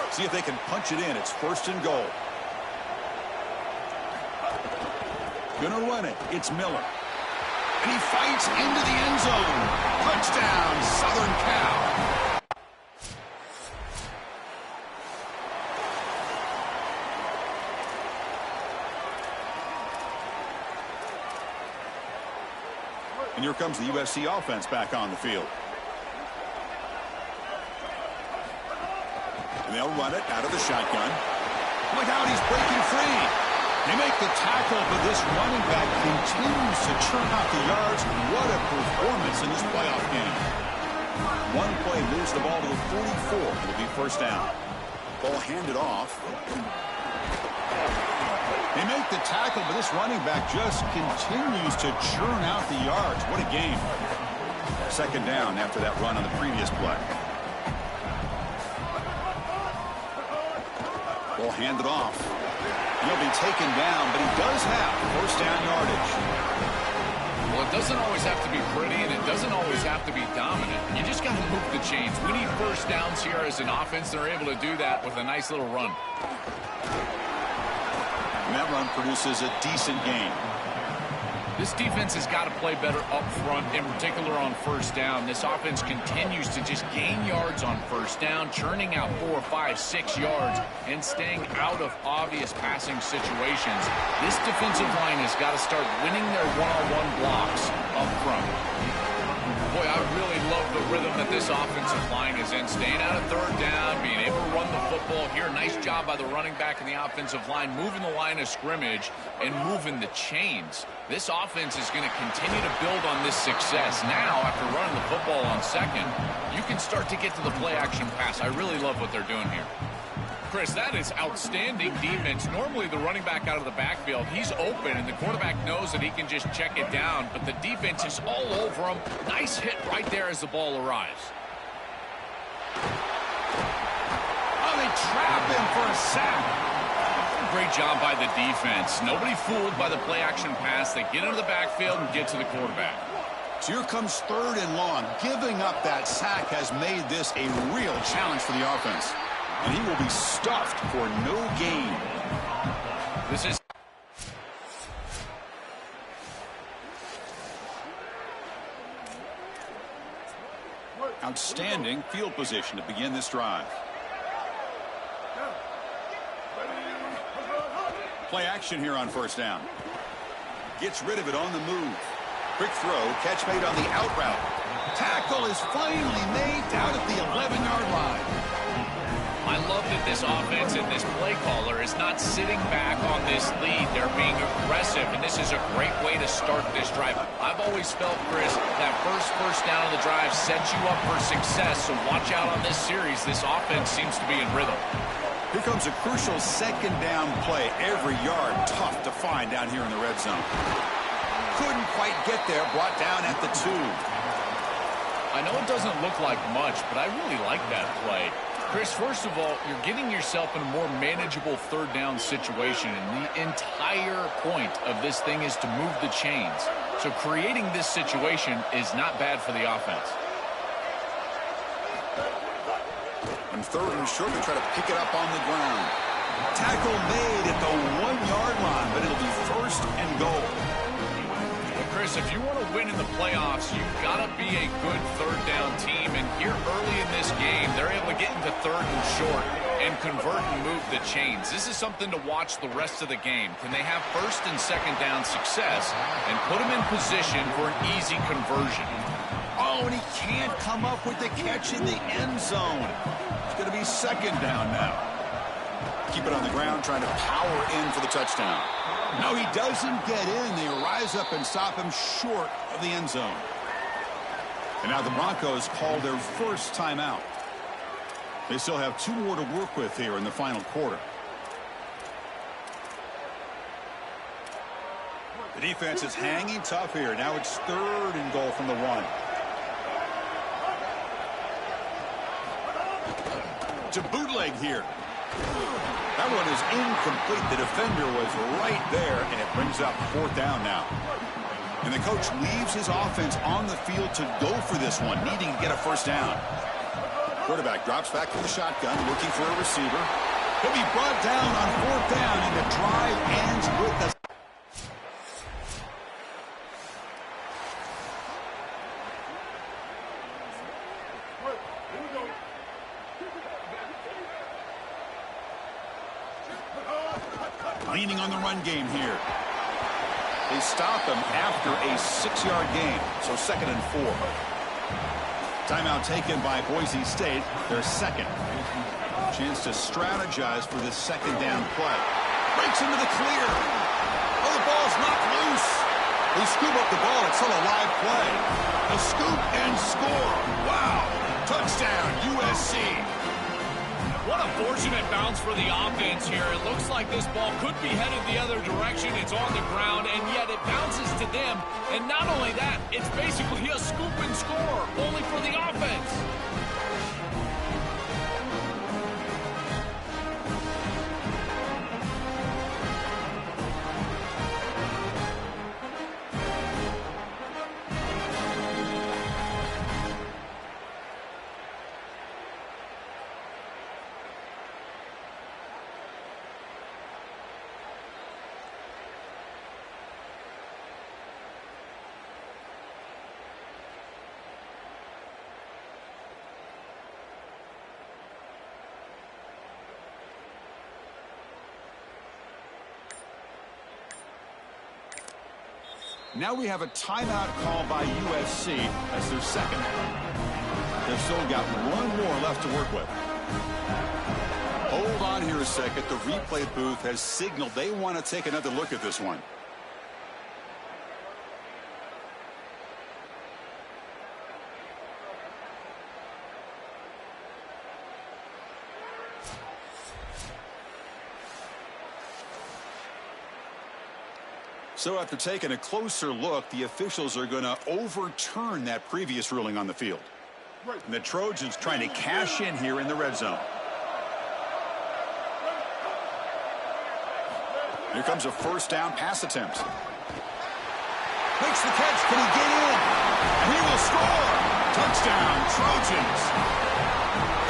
See if they can punch it in. It's 1st and goal. Gonna run it. It's Miller. And he fights into the end zone. Touchdown, Southern Cal. And here comes the USC offense back on the field. And they'll run it out of the shotgun. Look out, he's breaking free. They make the tackle, but this running back continues to churn out the yards. What a performance in this playoff game. One play moves the ball to the 44. It'll be first down. Ball handed off. They make the tackle, but this running back just continues to churn out the yards. What a game. Second down after that run on the previous play. Will hand it off. He'll be taken down, but he does have first down yardage.
Well, it doesn't always have to be pretty, and it doesn't always have to be dominant. You just got to move the chains. We need first downs here as an offense. They're able to do that with a nice little run.
And that run produces a decent gain.
This defense has got to play better up front, in particular on first down. This offense continues to just gain yards on first down, churning out 4, 5, 6 yards, and staying out of obvious passing situations. This defensive line has got to start winning their one-on-one blocks up front. Boy, I really love the rhythm that this offensive line is in. Staying out of third down, being able to run the football here. Nice job by the running back and the offensive line, moving the line of scrimmage and moving the chains. This offense is going to continue to build on this success. Now, after running the football on second, you can start to get to the play-action pass. I really love what they're doing here. Chris, that is outstanding defense. Normally, the running back out of the backfield, he's open, and the quarterback knows that he can just check it down, but the defense is all over him. Nice hit right there as the ball arrives.
Oh, they trap him for a sack.
Great job by the defense. Nobody fooled by the play-action pass. They get into the backfield and get to the quarterback.
So here comes third and long. Giving up that sack has made this a real challenge for the offense. And he will be stuffed for no gain.
This is
outstanding field position to begin this drive. Play action here on first down. Gets rid of it on the move. Quick throw, catch made on the out route. Tackle is finally made out at the 11-yard line.
I love that this offense and this play caller is not sitting back on this lead. They're being aggressive, and this is a great way to start this drive. I've always felt, Chris, that first down of the drive sets you up for success, so watch out on this series. This offense seems to be in rhythm.
Here comes a crucial second down play. Every yard tough to find down here in the red zone. Couldn't quite get there, brought down at the 2.
I know it doesn't look like much, but I really like that play. Chris, first of all, you're getting yourself in a more manageable third down situation, and the entire point of this thing is to move the chains. So creating this situation is not bad for the offense.
On third and short, they try to pick it up on the ground. Tackle made at the 1-yard line, but it'll be first and goal.
Chris, if you want to win in the playoffs, you've got to be a good third down team. And here early in this game, they're able to get into third and short and convert and move the chains. This is something to watch the rest of the game. Can they have first and second down success and put them in position for an easy conversion?
Oh, and he can't come up with the catch in the end zone. It's going to be second down now. Keep it on the ground, trying to power in for the touchdown. No, he doesn't get in. They rise up and stop him short of the end zone. And now the Broncos call their first timeout. They still have 2 more to work with here in the final quarter. The defense is hanging tough here. Now it's third and goal from the 1. To bootleg here. That one is incomplete. The defender was right there, and it brings up 4th down now. And the coach leaves his offense on the field to go for this one, needing to get a first down. Quarterback drops back from the shotgun, looking for a receiver. He'll be brought down on 4th down, and the drive ends with the... Leaning on the run game here. They stop him after a 6-yard gain, so 2nd and 4. Timeout taken by Boise State, their second. Chance to strategize for this second down play. Breaks into the clear. Oh, the ball's knocked loose. They scoop up the ball. It's still a live play. A scoop and score. Wow. Touchdown, USC.
What a fortunate bounce for the offense here. It looks like this ball could be headed the other direction. It's on the ground, and yet it bounces to them. And not only that, it's basically a scoop and score, only for the offense.
Now we have a timeout call by USC as their second. They've still got one more left to work with. Hold on here a second. The replay booth has signaled they want to take another look at this one. So after taking a closer look, the officials are going to overturn that previous ruling on the field. And the Trojans trying to cash in here in the red zone. Here comes a first down pass attempt. Makes the catch. Can he get in? And he will score. Touchdown, Trojans.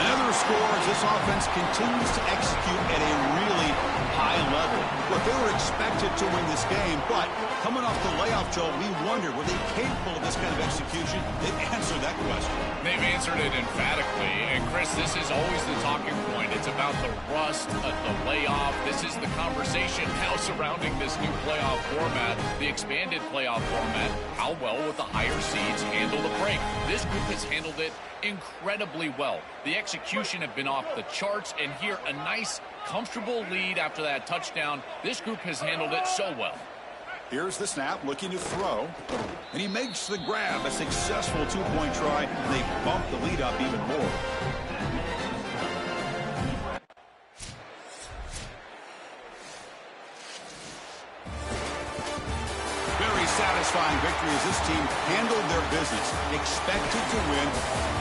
Another score as this offense continues to execute at a really high level. Look, they were expected to win this game, but coming off the layoff, Joel, we wonder, were they capable of this kind of execution? They've answered that question.
They've answered it emphatically. And, Chris, this is always the talking point. It's about the rust, the layoff. This is the conversation now surrounding this new playoff format, the expanded playoff format. How well will the higher seeds handle the break? This group has handled it incredibly well. The execution have been off the charts, and here a nice, comfortable lead after that touchdown. This group has handled it so well.
Here's the snap, looking to throw, and he makes the grab. A successful two-point try, and they bump the lead up even more. Very satisfying victory as this team handled their business. Expected to win,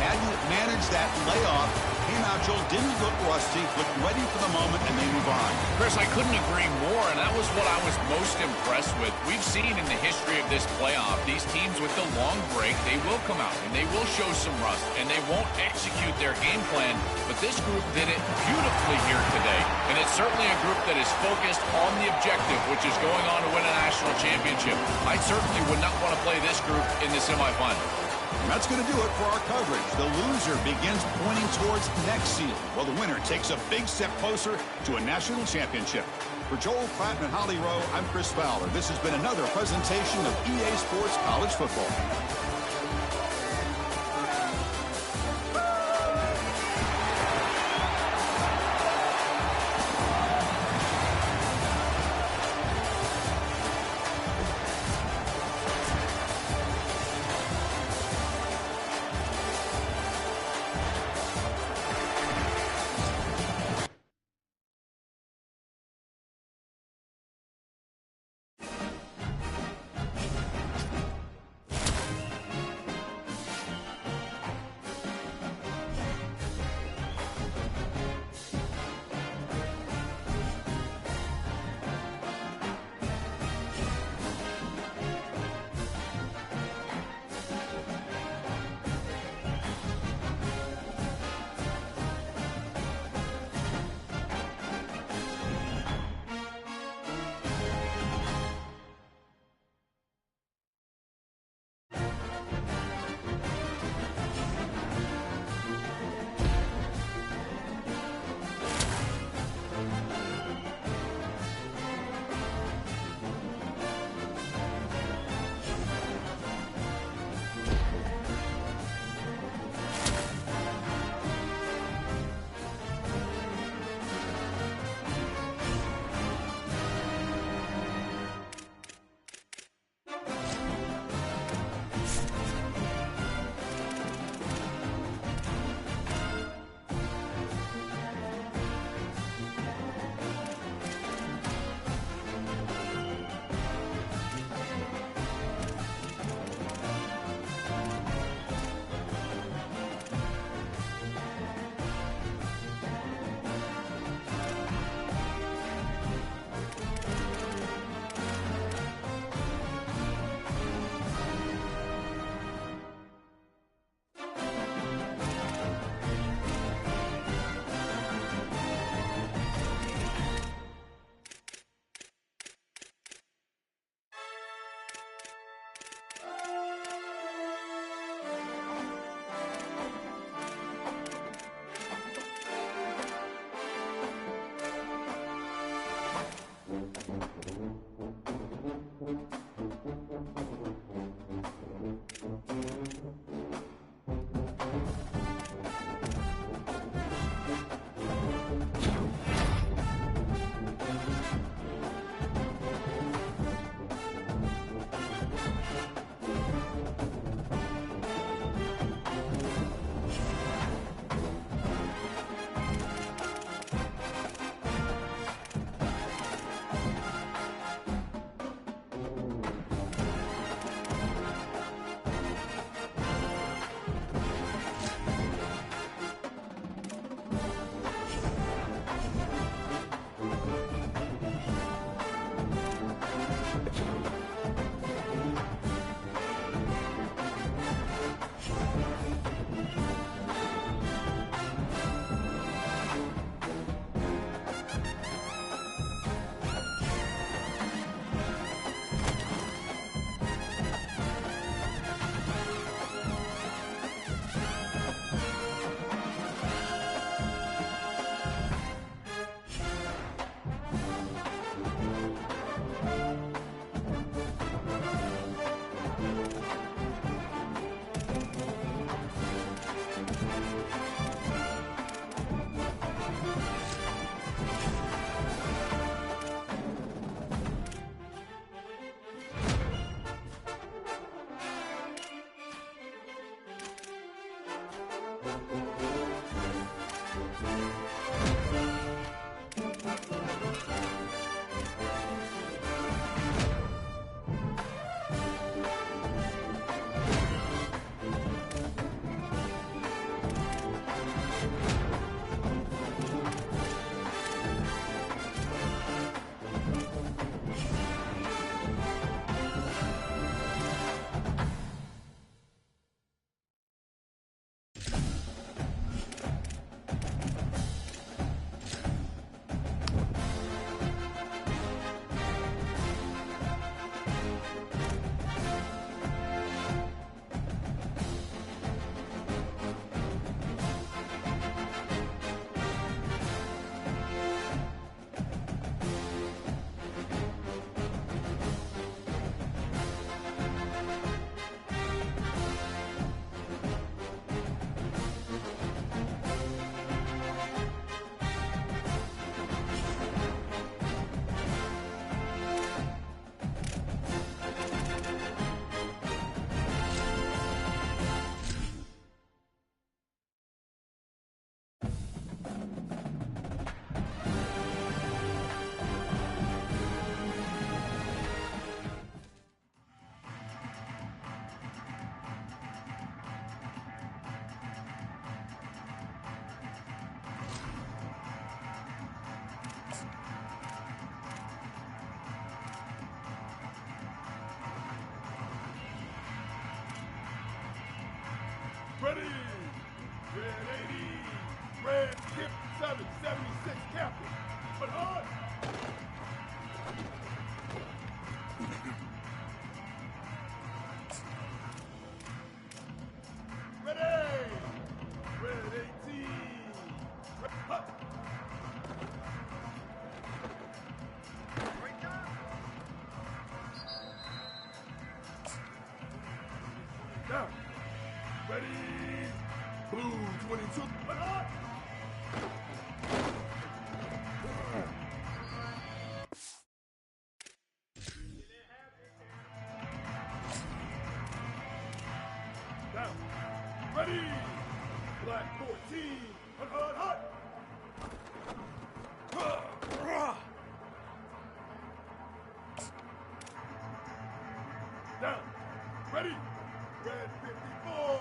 had to manage that layoff. Came out, Joel, didn't look rusty, looked ready for the moment, and they move on.
Chris, I couldn't agree more, and that was what I was most impressed with. We've seen in the history of this playoff, these teams with the long break, they will come out, and they will show some rust, and they won't execute their game plan, but this group did it beautifully here today, and it's certainly a group that is focused on the objective, which is going on to win a national championship. I certainly would not want to play this group in the semifinal.
That's going to do it for our coverage. The loser begins pointing towards next season, while the winner takes a big step closer to a national championship. For Joel Klatt and Holly Rowe, I'm Chris Fowler. This has been another presentation of EA Sports College Football.
Ready. Red 80. Red Skip 776 Captain. But hard. Ready. Red 18. Up. Down. Ready. Blue 22. But hard. Down. Ready. Black 14. Hut. Down. Ready. Red 54.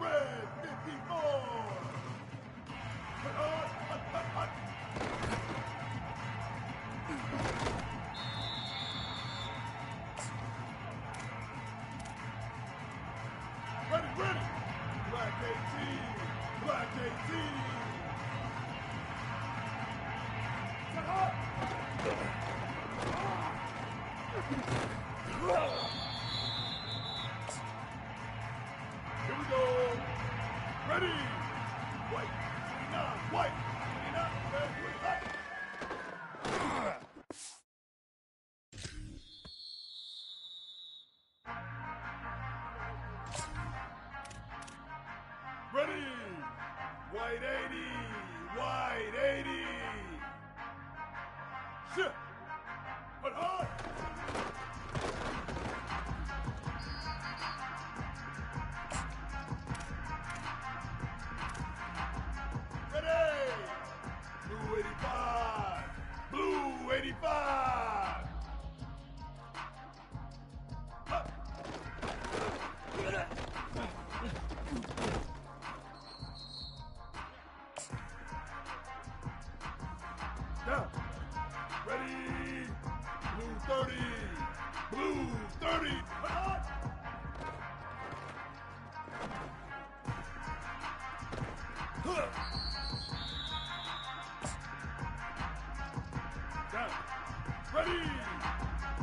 Red 54. Hut. Ready. Black 18. Black 18. Hut. Here we go. Ready. White 29. White 29. Red 29. Ready. White 80. White 80. Shit. But hard. Ready. Blue 85. Blue 85. Up. Down. Ready. Blue 30. Blue 30. Hut. Down. Ready.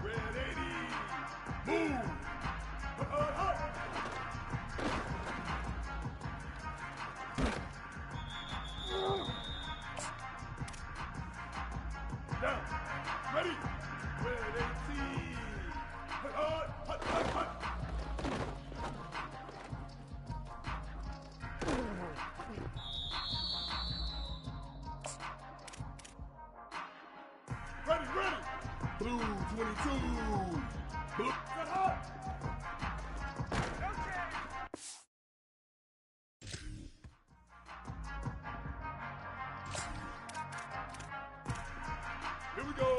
Red 80. Move. Hut. Down. Ready. Red 18. Hut. Ready. Blue 22. Blue. Hut. Here we go.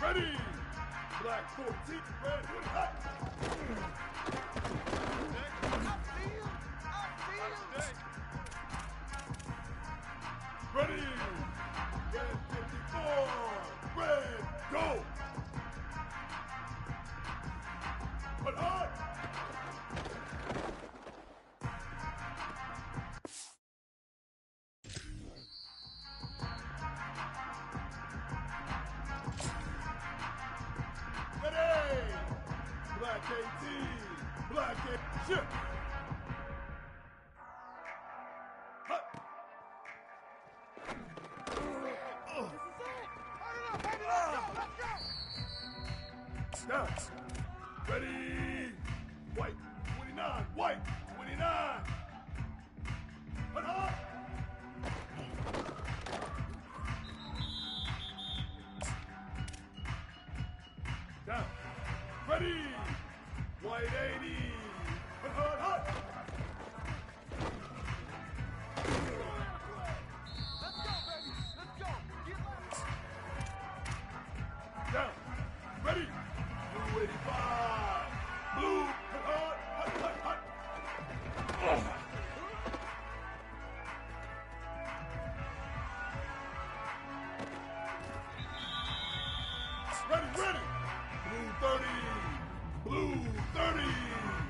Ready. Black 14. Red 20. Hut. Ready. Red 54. Red. Go. But hard. Ready. Black 18. Black 8. Shit. Hut. Down. Ready. White 29. White 29. But hard. Down. Ready. White 80. But hard. Down. Ready. Blue 85. Blue. Hut. Ready. Blue 30. Blue 30.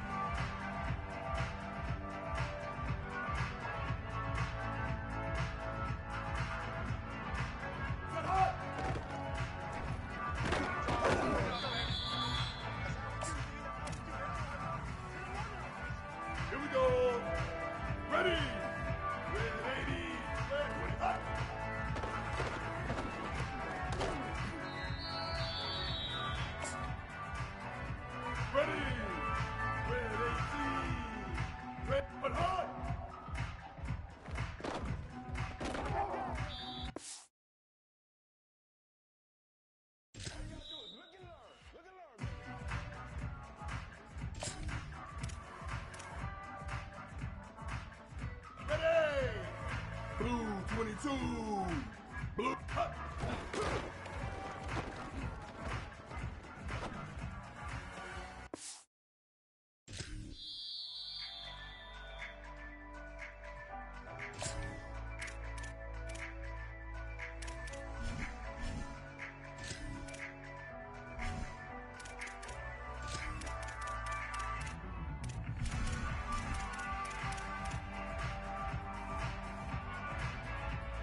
22. Blue. Hot.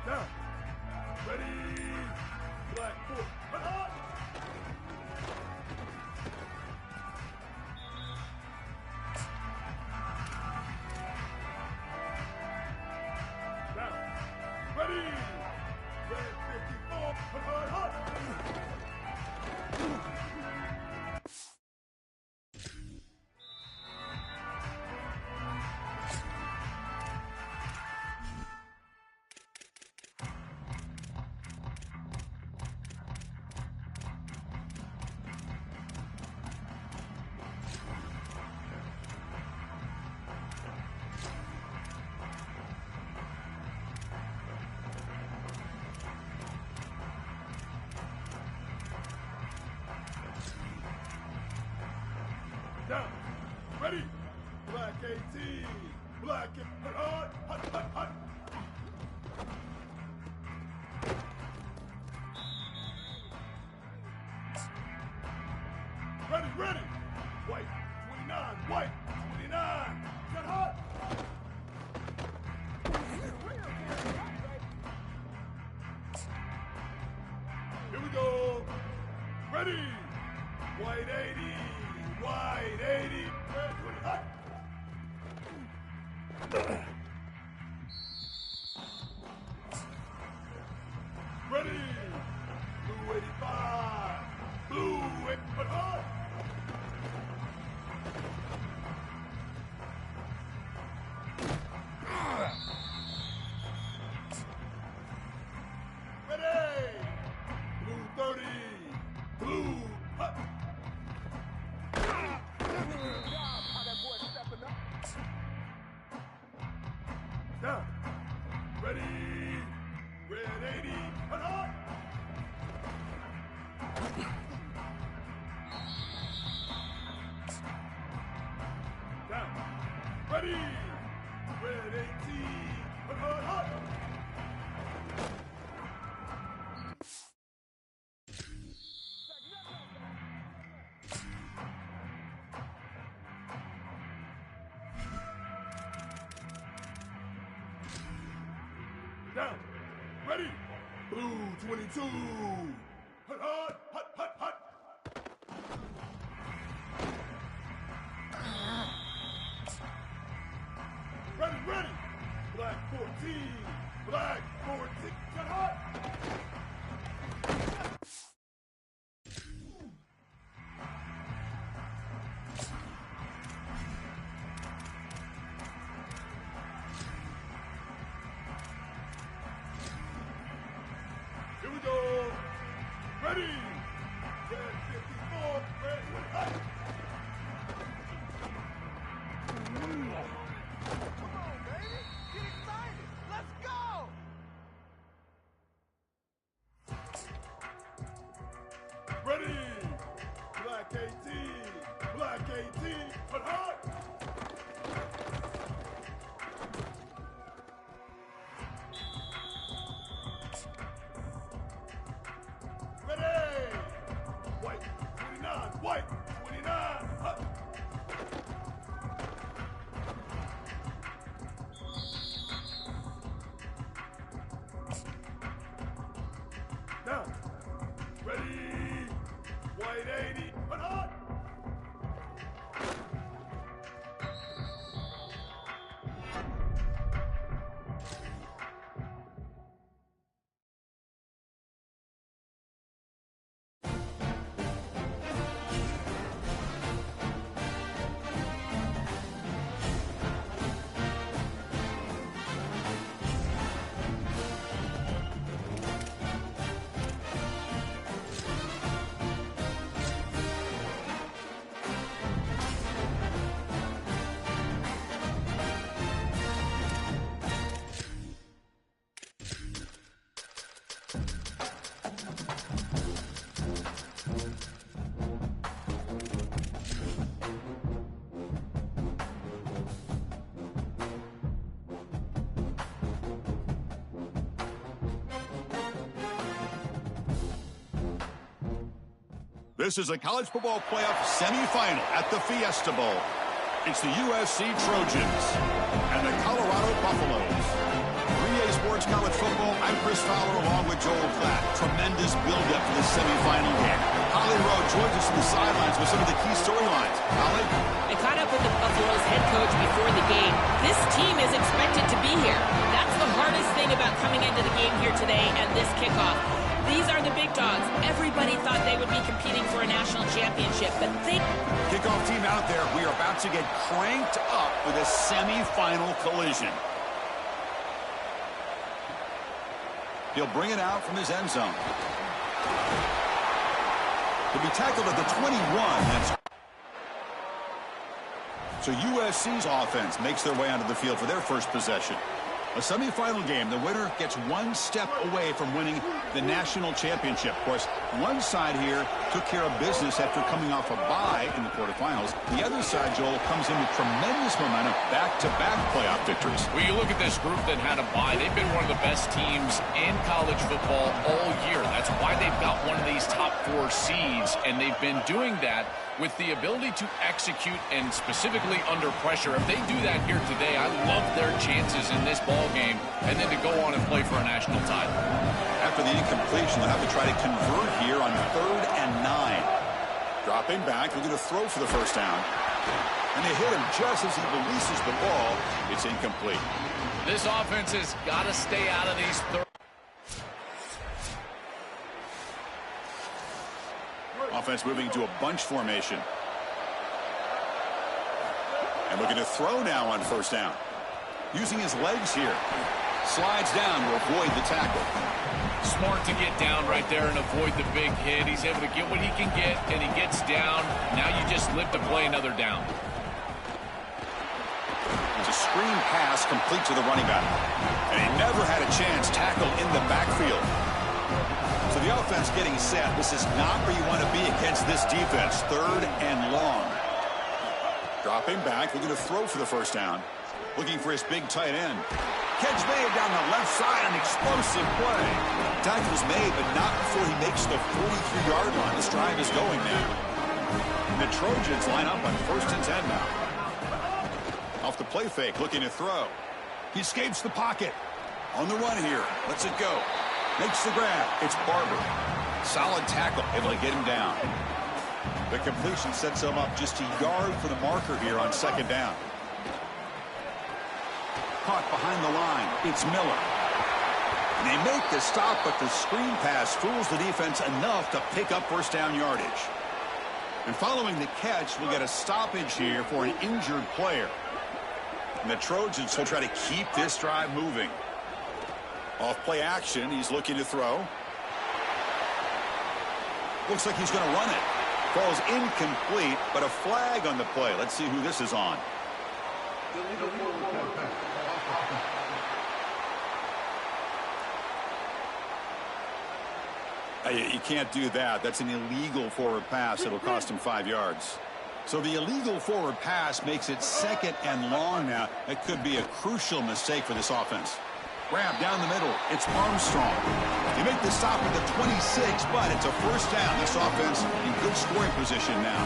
Down. Ready. Black 4. Hot. Down. Ready. Red 54. Hot. Down. Ready. Black 18. Black hot. Hot. Hot. Hot. Ready. Ready. White 29. White 29. Get hot. Here we go. Ready. White 80. White 80. Red 20. Hot. Ready. Blue 85. Blue 8. Hot. Ready. Blue 30. Blue. Hot. Down. Ready. Red 80. Hot. Down. Ready. Red 18. Hot. Hot. Down. Ready. Blue 22. Hot, hot, hot, hot, hot. Ready, ready. Black 14. Black 14. Hot, hot. Here we go. Ready. Red 54. Red 20. Hot. Ready. Black 18. Black 18. Hot, hot. Ready. White 29. White 29. Hot. Down. Ready. White 80. Hot, hot.
This is a college football playoff semifinal at the Fiesta Bowl. It's the USC Trojans and the Colorado Buffaloes. 3A Sports College Football, I'm Chris Fowler along with Joel Klatt. Tremendous build-up to the semifinal game. Holly Rowe joins us on the sidelines with some of the key storylines. Holly?
I caught up with the Buffaloes head coach before the game. This team is expected to be here. That's the hardest thing about coming into the game here today and this kickoff. These are the big dogs. Everybody thought they would be competing for a national championship, but
Kickoff team out there. We are about to get cranked up with a semifinal collision. He'll bring it out from his end zone. He'll be tackled at the 21. So USC's offense makes their way onto the field for their first possession. A semifinal game, the winner gets one step away from winning the national championship. Of course, one side here took care of business after coming off a bye in the quarterfinals. The other side, Joel, comes in with tremendous momentum, back-to-back playoff victories.
Well, you look at this group that had a bye. They've been one of the best teams in college football all year. That's why they've got one of these top 4 seeds, and they've been doing that with the ability to execute and specifically under pressure. If they do that here today, I love their chances in this ball game and then to go on and play for a national title.
After the incompletion, they'll have to try to convert here on 3rd and 9. Dropping back, looking to throw for the first down. And they hit him just as he releases the ball. It's incomplete.
This offense has got to stay out of these third.
Offense moving to a bunch formation. And looking to throw now on first down. Using his legs here. Slides down to avoid the tackle.
Smart to get down right there and avoid the big hit. He's able to get what he can get, and he gets down. Now you just live to play another down.
There's a screen pass complete to the running back. And he never had a chance tackled in the backfield. So the offense getting set. This is not where you want to be against this defense. 3rd and long. Dropping back, looking to throw for the first down. Looking for his big tight end. Catch made down the left side, an explosive play. Tackle's made, but not before he makes the 43-yard line. This drive is going now. And the Trojans line up on 1st and 10 now. Off the play fake, looking to throw. He escapes the pocket. On the run here. Lets it go. Makes the grab. It's Barber. Solid tackle. Able to get him down. The completion sets him up just a yard for the marker here on 2nd down. Caught behind the line. It's Miller. And they make the stop, but the screen pass fools the defense enough to pick up first down yardage. And following the catch, we'll get a stoppage here for an injured player. And the Trojans will try to keep this drive moving. Off play action, he's looking to throw. Looks like he's going to run it. Falls incomplete, but a flag on the play. Let's see who this is on. You can't do that. That's an illegal forward pass. It'll cost him 5 yards. So the illegal forward pass makes it 2nd and long now. It could be a crucial mistake for this offense. Grab down the middle. It's Armstrong. They make the stop at the 26, but it's a first down. This offense in good scoring position now.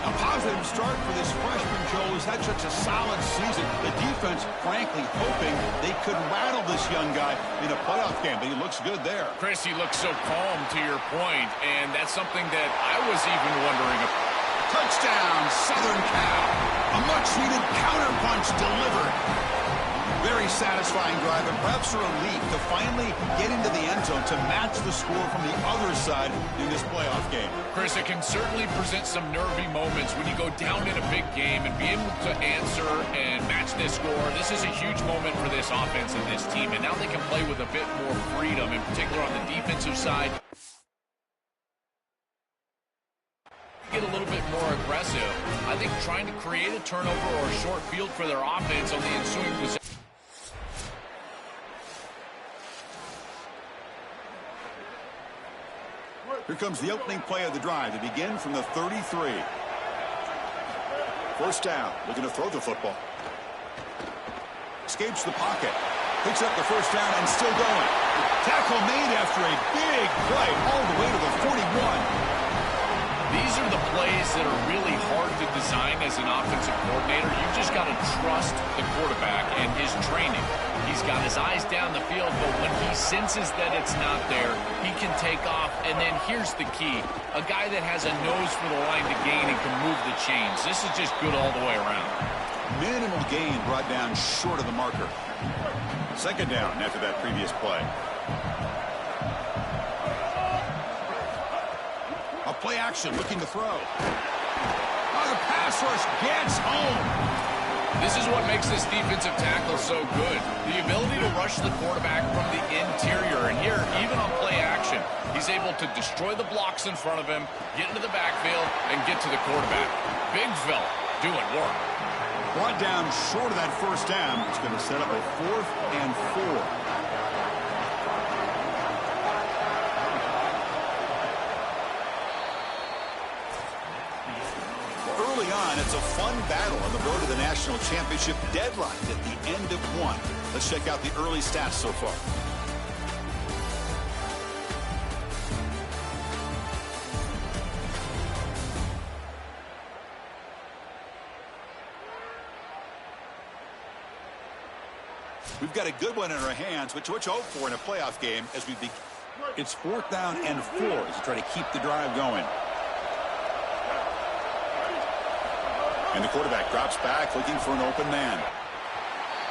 A positive start for this freshman, Joel, who's had such a solid season. The defense, frankly, hoping they could rattle this young guy in a playoff game, but he looks good there.
Chris, he looks so calm to your point, and that's something that I was even wondering about.
Touchdown, Southern Cal. A much-needed counterpunch delivered. Very satisfying drive, and perhaps a relief to finally get into the end zone to match the score from the other side in this playoff game.
Chris, it can certainly present some nervy moments when you go down in a big game and be able to answer and match this score. This is a huge moment for this offense and this team, and now they can play with a bit more freedom, in particular on the defensive side. Get a little bit more aggressive. I think trying to create a turnover or a short field for their offense on the ensuing possession.
Here comes the opening play of the drive to begin from the 33. First down, looking to throw the football. Escapes the pocket. Picks up the first down and still going. Tackle made after a big play all the way to the 41.
plays that are really hard to design as an offensive coordinator. You just got to trust the quarterback and his training. He's got his eyes down the field, but when he senses that it's not there, he can take off. And then here's the key. A guy that has a nose for the line to gain and can move the chains. This is just good all the way around.
Minimal gain brought down short of the marker. Second down after that previous play. A play action looking to throw. Oh, the pass rush gets home.
This is what makes this defensive tackle so good. The ability to rush the quarterback from the interior. And here, even on play action, he's able to destroy the blocks in front of him, get into the backfield, and get to the quarterback. Big fella doing work.
Brought down short of that first down. It's going to set up a 4th and 4. Early on, it's a fun battle on the road to the national championship deadline at the end of one. Let's check out the early stats so far. We've got a good one in our hands, which hope for in a playoff game as we begin. It's 4th down and 4 as we try to keep the drive going. And the quarterback drops back looking for an open man.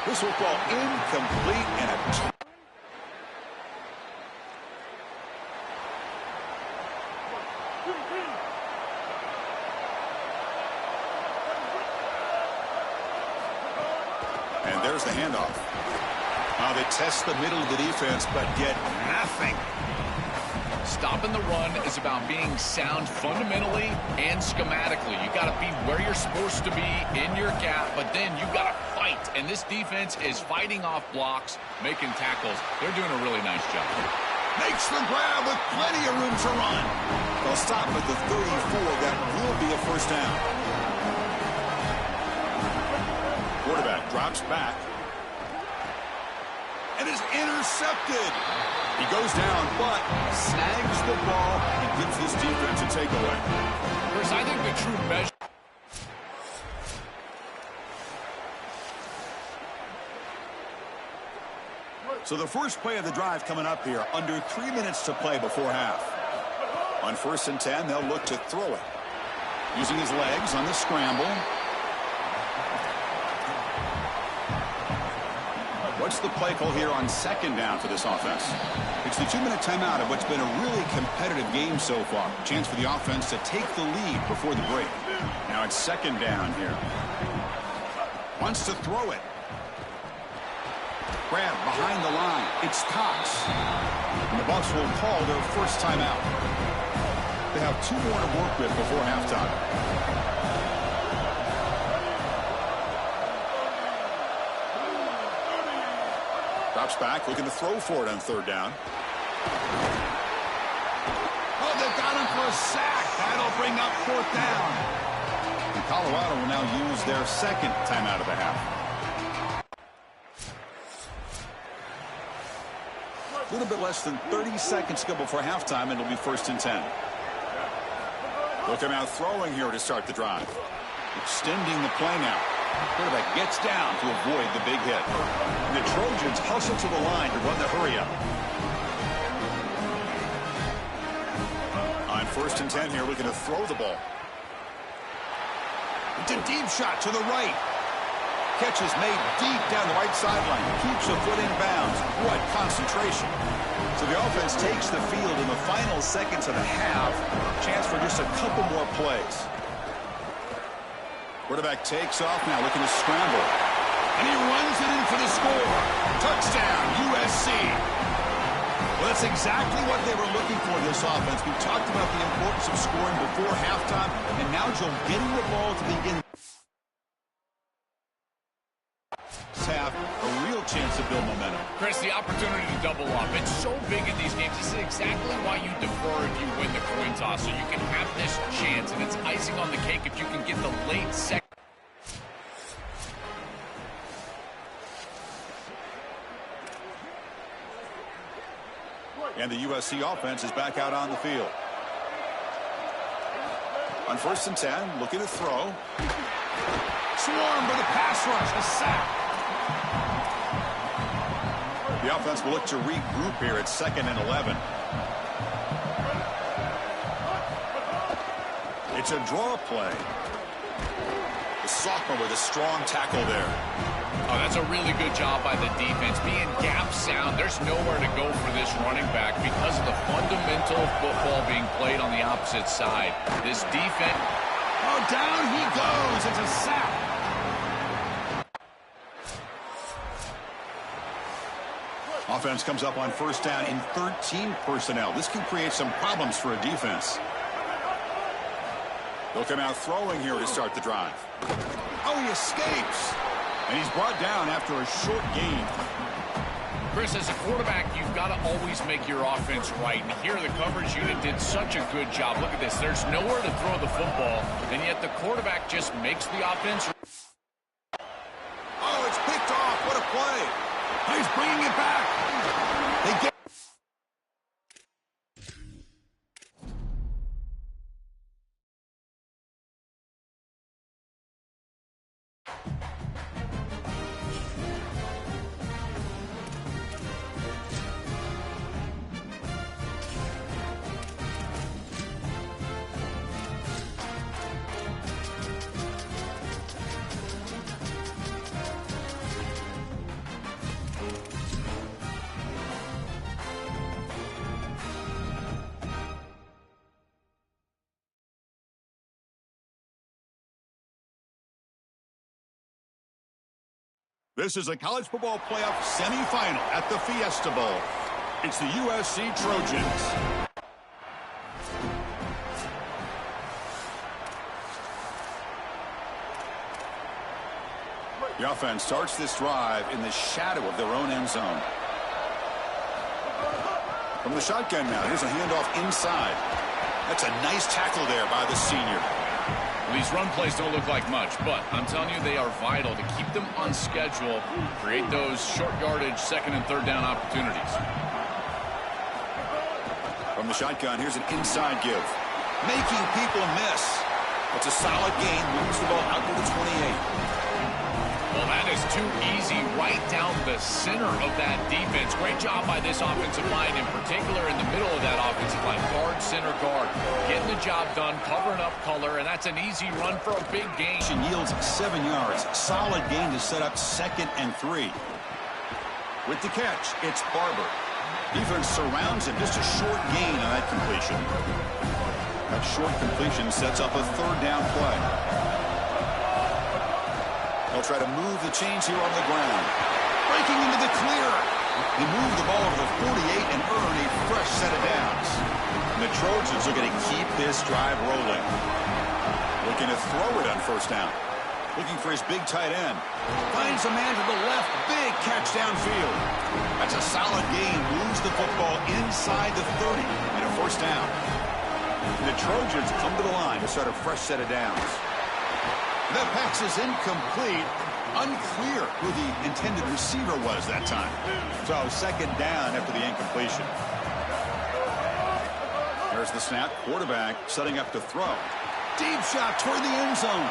This football incomplete and a... And there's the handoff. They test the middle of the defense, but get nothing.
Stopping the run is about being sound fundamentally and schematically. You got to be where you're supposed to be in your gap, but then you got to fight. And this defense is fighting off blocks, making tackles. They're doing a really nice job.
Makes the grab with plenty of room to run. They'll stop at the 34. That will be a first down. Quarterback drops back and is intercepted. He goes down, but snags the ball and gives this defense a takeaway.
Chris, I think the true measure.
So the first play of the drive coming up here, under 3 minutes to play before half. On 1st and 10, they'll look to throw it. Using his legs on the scramble. What's the play call here on 2nd down for this offense? It's the 2-minute timeout of what's been a really competitive game so far. Chance for the offense to take the lead before the break. Now it's 2nd down here. Wants to throw it. Grab behind the line. It's Cox. And the Bucs will call their first timeout. They have 2 more to work with before halftime. Drops back, looking to throw for it on 3rd down. Oh, they've got him for a sack. That'll bring up 4th down. And Colorado will now use their 2nd timeout of the half. A little bit less than 30 seconds to go before halftime, and it'll be 1st and 10. Looking out throwing here to start the drive. Extending the play now. Quarterback gets down to avoid the big hit. And the Trojans hustle to the line to run the hurry-up. On 1st and 10 here, looking to throw the ball. It's a deep shot to the right. Catch is made deep down the right sideline. Keeps a foot in bounds. What concentration. So the offense takes the field in the final seconds of the half. Chance for just a couple more plays. Quarterback takes off now, looking to scramble. And he runs it in for the score. Touchdown, USC. Well, that's exactly what they were looking for in this offense. We talked about the importance of scoring before halftime, and now Joe getting the ball to begin half, a real chance to build momentum.
Chris, the opportunity to double up. It's so big in these games. This is exactly why you defer if you win the coin toss, so you can have this chance, and it's icing on the cake if you can get the late second. And the USC offense is back out on the field.
On 1st and 10, looking to throw.
Swarm with a pass rush, a sack.
The offense will look to regroup here at 2nd and 11. It's a draw play. The sophomore with a strong tackle there.
Oh, that's a really good job by the defense. Being gap sound, there's nowhere to go for this running back because of the fundamental football being played on the opposite side. This defense...
Oh, down he goes. It's a sack. Offense comes up on 1st down in 13 personnel. This can create some problems for a defense. They'll come out throwing here to start the drive. Oh, he escapes. And he's brought down after a short gain.
Chris, as a quarterback, you've got to always make your offense right. And here the coverage unit did such a good job. Look at this. There's nowhere to throw the football, and yet the quarterback just makes the offense.
Oh, it's picked off. What a play. He's bringing it back. They get... This is a college football playoff semifinal at the Fiesta Bowl. It's the USC Trojans. The offense starts this drive in the shadow of their own end zone. From the shotgun now, here's a handoff inside. That's a nice tackle there by the senior.
These run plays don't look like much, but I'm telling you they are vital to keep them on schedule, create those short yardage 2nd and 3rd down opportunities.
From the shotgun, here's an inside give. Making people miss. It's a solid gain, moves the ball out to the 28.
Well, that is too easy right down the center of that defense. Great job by this offensive line, in particular in the middle of that offensive line. Guard, center, guard. Getting the job done, covering up color, and that's an easy run for a big gain.
Yields 7 yards. Solid gain to set up 2nd and 3. With the catch, it's Barber. Defense surrounds him. Just a short gain on that completion. That short completion sets up a 3rd down play. They'll try to move the chains here on the ground. Breaking into the clear. They move the ball over the 48 and earn a fresh set of downs. And the Trojans are going to keep this drive rolling. Looking to throw it on 1st down. Looking for his big tight end. Finds a man to the left. Big catch downfield. That's a solid gain. Moves the football inside the 30 and a 1st down. And the Trojans come to the line to start a fresh set of downs. That pass is incomplete. Unclear who the intended receiver was that time. So 2nd down after the incompletion. There's the snap. Quarterback setting up to throw. Deep shot toward the end zone.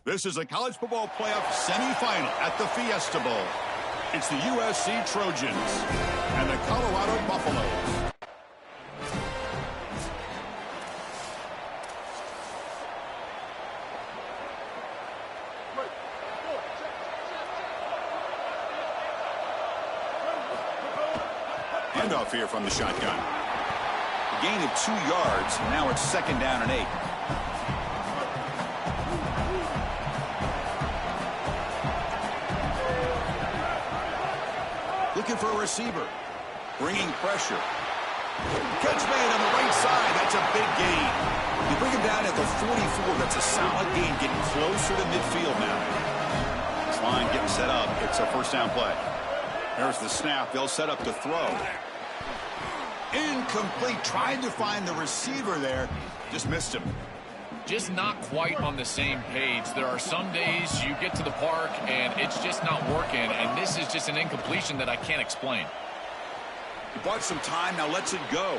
This is a college football playoff semifinal at the Fiesta Bowl. It's the USC Trojans and the Colorado Buffaloes. Handoff here from the shotgun. A gain of 2 yards. Now it's 2nd down and 8. Looking for a receiver. Bringing pressure. Catch made on the right side. That's a big gain. You bring him down at the 44. That's a solid gain, getting closer to midfield now. This line getting set up. It's a first down play. There's the snap. They'll set up to throw. Incomplete. Tried to find the receiver there. Just missed him.
Just not quite on the same page. There are some days you get to the park and it's just not working, and this is just an incompletion that I can't explain.
He bought some time, now lets it go.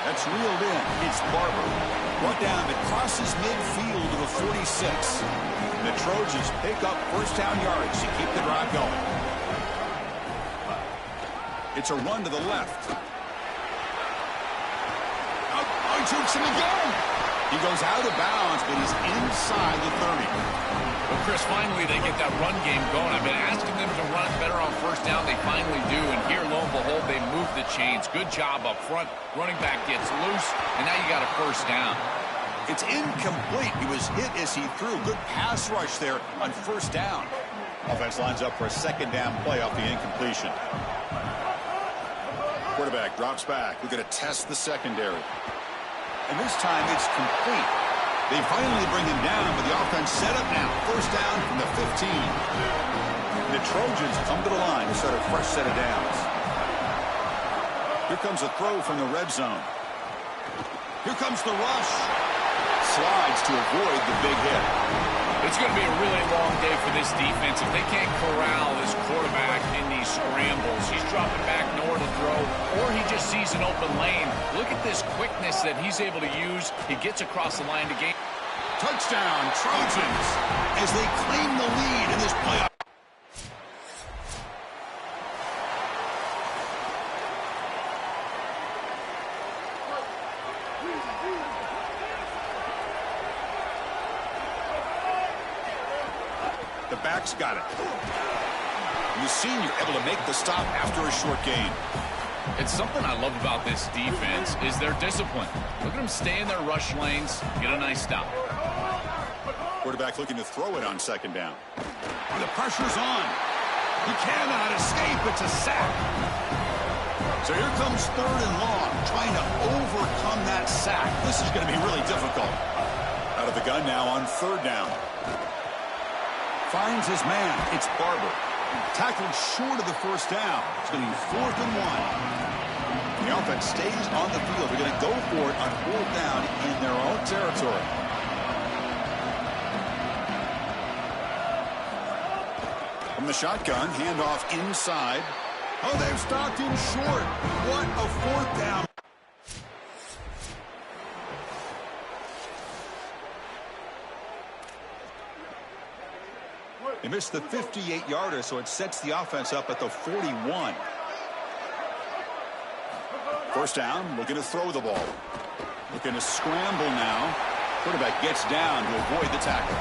That's reeled in. It's Barber. Brought down, it crosses midfield to the 46. And the Trojans pick up first down yards to keep the drive going. It's a run to the left. Oh, he jukes him again. He goes out of bounds, but he's inside the 30.
Well, Chris, finally they get that run game going. I've been asking them to run better on first down. They finally do, and here, lo and behold, they move the chains. Good job up front. Running back gets loose, and now you got a first down.
It's incomplete. He was hit as he threw. Good pass rush there on first down. Offense lines up for a second down play off the incompletion. Quarterback drops back. We're going to test the secondary. And this time it's complete. They finally bring him down, but the offense set up now. First down from the 15. The Trojans come to the line to start a fresh set of downs. Here comes a throw from the red zone. Here comes the rush. Slides to avoid the big hit.
It's going to be a really long day for this defense. If they can't corral this quarterback in these scrambles, he's dropping back nowhere to throw, or he just sees an open lane. Look at this quickness that he's able to use. He gets across the line to gain.
Touchdown, Trojans, as they claim the lead in this playoff. The back's got it. The senior able to make the stop after a short gain.
It's something I love about this defense is their discipline. Look at them stay in their rush lanes, get a nice stop.
Quarterback looking to throw it on second down. The pressure's on. He cannot escape. It's a sack. So here comes third and long, trying to overcome that sack. This is going to be really difficult. Out of the gun now on third down. Finds his man. It's Barber. Tackled short of the first down. It's going to be 4th and 1. The offense stays on the field. They're going to go for it on 4th down in their own territory. From the shotgun, handoff inside. Oh, they've stopped him short. What a 4th down. They missed the 58-yarder, so it sets the offense up at the 41. First down, looking to throw the ball. Looking to scramble now. Quarterback gets down to avoid the tackle.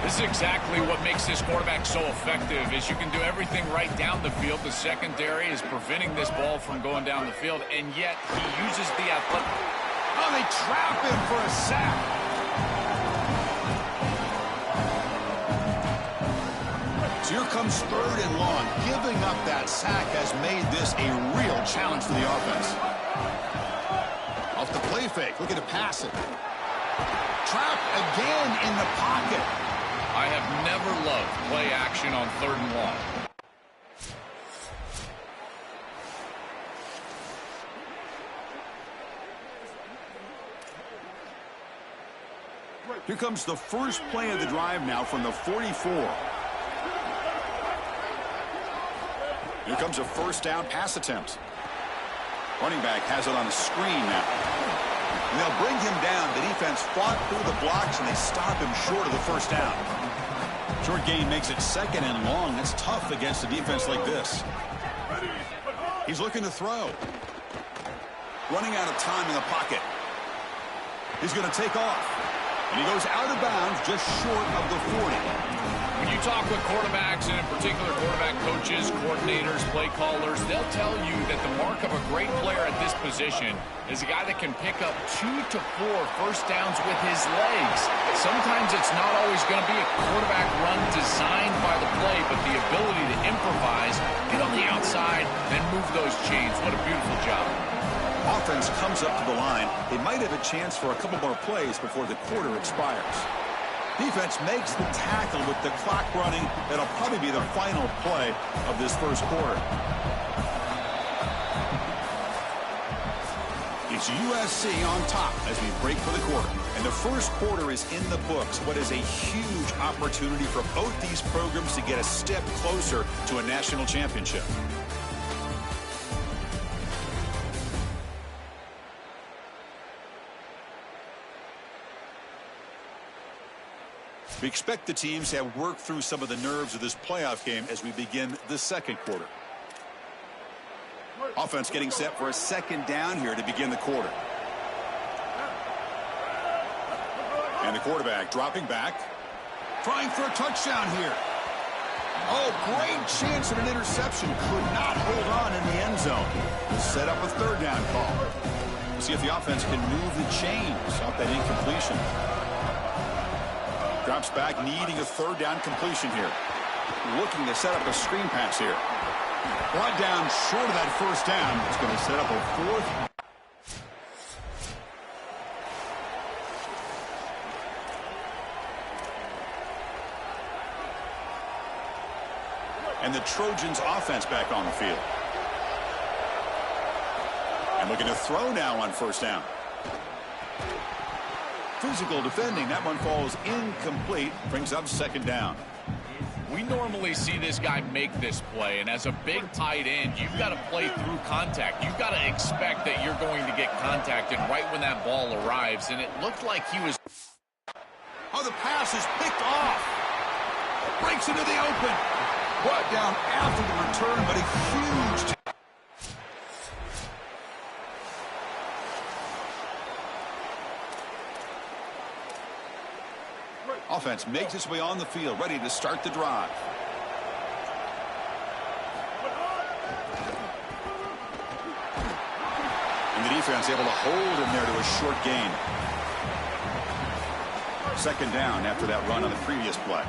This is exactly what makes this quarterback so effective, is you can do everything right down the field. The secondary is preventing this ball from going down the field, and yet he uses the athletic.
Oh, they trap him for a sack. So here comes third and long. Giving up that sack has made this a real challenge for the offense. Off the play fake, looking to pass it. Trapped again in the pocket.
I have never loved play action on third and long.
Here comes the first play of the drive now from the 44. Here comes a first down pass attempt. Running back has it on a screen now. And they'll bring him down. The defense fought through the blocks, and they stop him short of the first down. Short gain makes it 2nd and long. That's tough against a defense like this. He's looking to throw. Running out of time in the pocket. He's going to take off. And he goes out of bounds just short of the 40.
When you talk with quarterbacks, and in particular quarterback coaches, coordinators, play callers, they'll tell you that the mark of a great player at this position is a guy that can pick up 2 to 4 first downs with his legs. Sometimes it's not always going to be a quarterback run designed by the play, but the ability to improvise, get on the outside, move those chains. What a beautiful job.
Offense comes up to the line. They might have a chance for a couple more plays before the quarter expires. Defense makes the tackle with the clock running. That'll probably be the final play of this first quarter. It's USC on top as we break for the quarter. And the first quarter is in the books. What is a huge opportunity for both these programs to get a step closer to a national championship. We expect the teams to have worked through some of the nerves of this playoff game as we begin the second quarter. Offense getting set for a second down here to begin the quarter. And the quarterback dropping back. Trying for a touchdown here. Oh, great chance at an interception. Could not hold on in the end zone. We'll set up a third down call. We'll see if the offense can move the chains off that incompletion. Drops back, needing a third down completion here. Looking to set up a screen pass here. Brought down short of that first down. It's going to set up a fourth. And the Trojans offense back on the field. And looking to throw now on first down. Physical defending. That one falls incomplete. Brings up second down.
We normally see this guy make this play, and as a big tight end, you've got to play through contact. You've got to expect that you're going to get contacted right when that ball arrives, and it looked like he was...
Oh, the pass is picked off. Breaks into the open. Brought down after the return, but a huge... Offense makes its way on the field, ready to start the drive. And the defense able to hold him there to a short gain. Second down after that run on the previous play.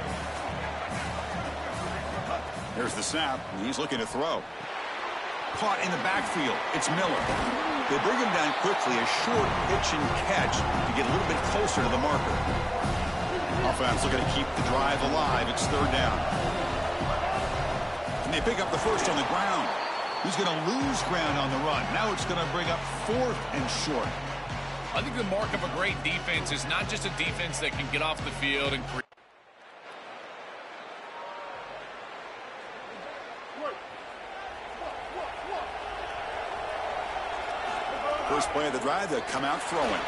There's the snap, and he's looking to throw. Caught in the backfield. It's Miller. They bring him down quickly, a short pitch and catch to get a little bit closer to the marker. Offense looking to keep the drive alive. It's third down. And they pick up the first on the ground. He's going to lose ground on the run. Now it's going to bring up fourth and short.
I think the mark of a great defense is not just a defense that can get off the field and create.
First play of the drive, they'll come out throwing.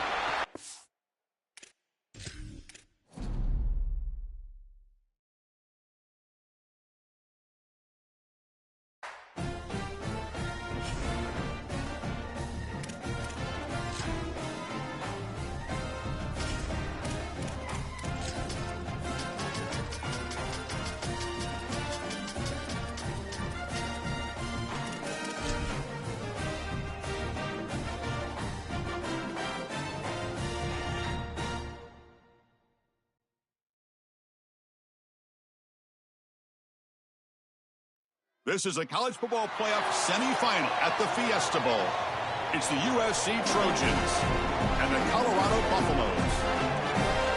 This is a college football playoff semifinal at the Fiesta Bowl. It's the USC Trojans and the Colorado Buffaloes.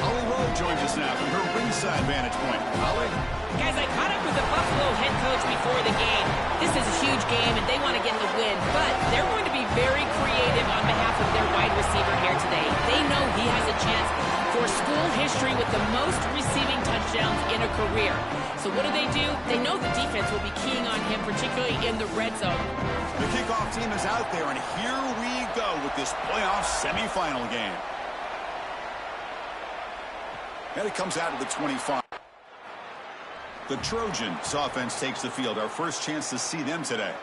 Holly Rowe joins us now from her ringside vantage point. Holly?
Guys, I caught up with the Buffalo head coach before the game. This is a huge game, and they want to get the win, but they're going to be very creative on behalf of their wide receiver here today. They know he has a chance for school history with the most receiving touchdowns in a career. So what do? They know the defense will be keying on him, particularly in the red zone.
The kickoff team is out there, and here we go with this playoff semifinal game. And it comes out of the 25. The Trojans offense takes the field. Our first chance to see them today.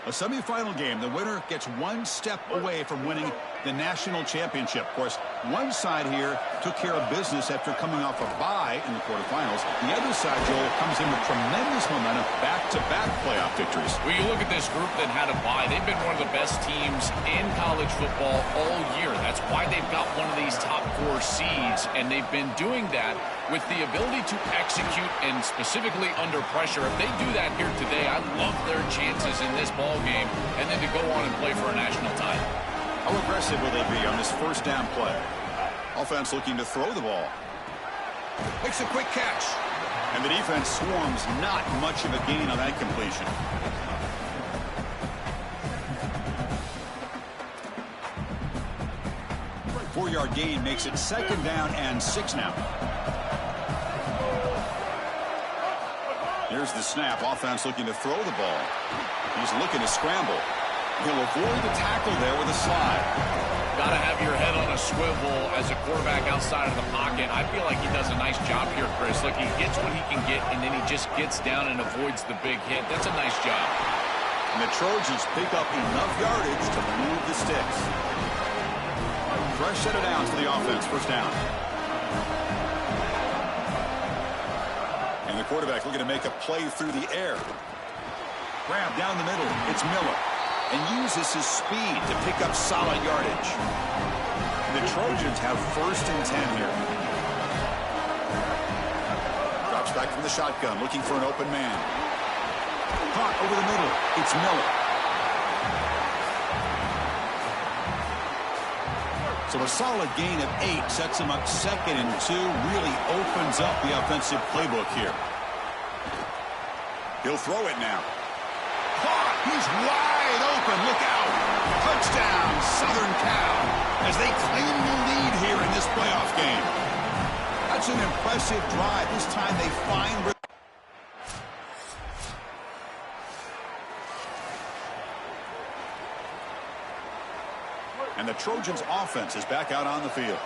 A semifinal game. The winner gets one step away from winning the national championship. Of course, one side here took care of business after coming off a bye in the quarterfinals. The other side, Joel, comes in with tremendous momentum, back-to-back playoff victories.
When you look at this group that had a bye, they've been one of the best teams in college football all year. That's why they've got one of these top 4 seeds, and they've been doing that with the ability to execute and specifically under pressure. If they do that here today, I love their chances in this ball game and then to go on and play for a national title.
How aggressive will they be on this first down play? Offense looking to throw the ball. Makes a quick catch. And the defense swarms, not much of a gain on that completion. Four-yard gain makes it 2nd down and 6 now. Here's the snap. Offense looking to throw the ball. He's looking to scramble. He'll avoid the tackle there with a slide.
Got to have your head on a swivel as a quarterback outside of the pocket. I feel like he does a nice job here, Chris. Look, he gets what he can get, and then he just gets down and avoids the big hit. That's a nice job.
And the Trojans pick up enough yardage to move the sticks. Fresh set of downs for the offense. First down. And the quarterback looking to make a play through the air. Grab down the middle. It's Miller. And uses his speed to pick up solid yardage. The Trojans have 1st and 10 here. Drops back from the shotgun, looking for an open man. Caught over the middle. It's Miller. So a solid gain of 8 sets him up 2nd and 2. Really opens up the offensive playbook here. He'll throw it now. Caught. He's wide open. Look out. Touchdown, Southern Cal, as they claim the lead here in this playoff game. That's an impressive drive. This time they find... And the Trojans' offense is back out on the field.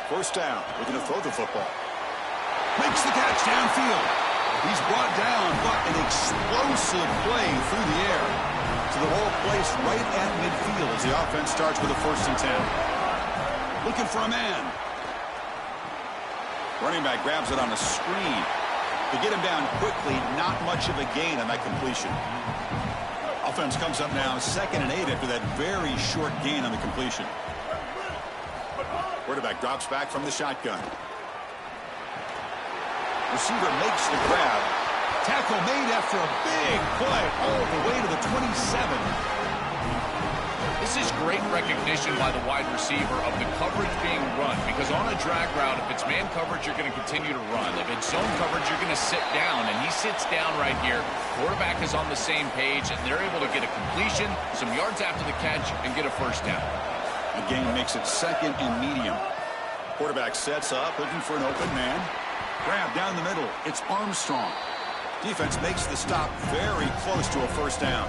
First down. Looking to throw the football. Makes the catch downfield. He's brought down, but an explosive play through the air. So the ball placed right at midfield as the offense starts with a 1st and 10. Looking for a man. Running back grabs it on a screen. To get him down quickly, not much of a gain on that completion. Offense comes up now 2nd and 8 after that very short gain on the completion. Quarterback drops back from the shotgun. Receiver makes the grab. Tackle made after a big play all the way to the 27.
This is great recognition by the wide receiver of the coverage being run, because on a drag route, if it's man coverage, you're going to continue to run. If it's zone coverage, you're going to sit down, and he sits down right here. Quarterback is on the same page, and they're able to get a completion, some yards after the catch, and get a 1st down.
The gain makes it 2nd and medium. Quarterback sets up, looking for an open man. Grab down the middle. It's Armstrong. Defense makes the stop very close to a 1st down.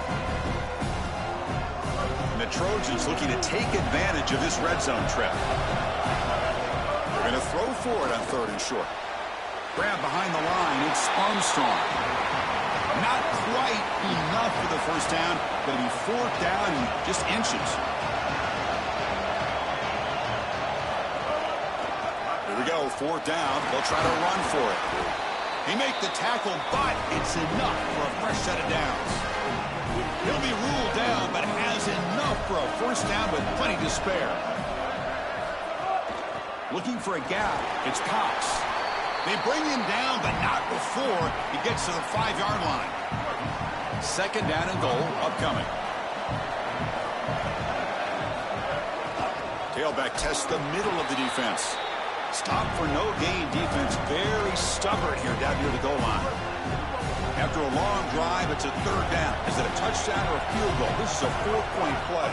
And the Trojans looking to take advantage of this red zone trip. They're going to throw for it on 3rd and short. Grab behind the line. It's Armstrong. Not quite enough for the 1st down, but it'll be 4th down and just inches. Here we go, 4th down. They'll try to run for it. He make the tackle, but it's enough for a fresh set of downs. He'll be ruled down, but has enough for a 1st down with plenty to spare. Looking for a gap. It's Cox. They bring him down, but not before he gets to the 5-yard line. 2nd down and goal upcoming. Tailback tests the middle of the defense. Stop for no gain defense. Very stubborn here down near the goal line. After a long drive, it's a 3rd down. Is it a touchdown or a field goal? This is a 4-point play.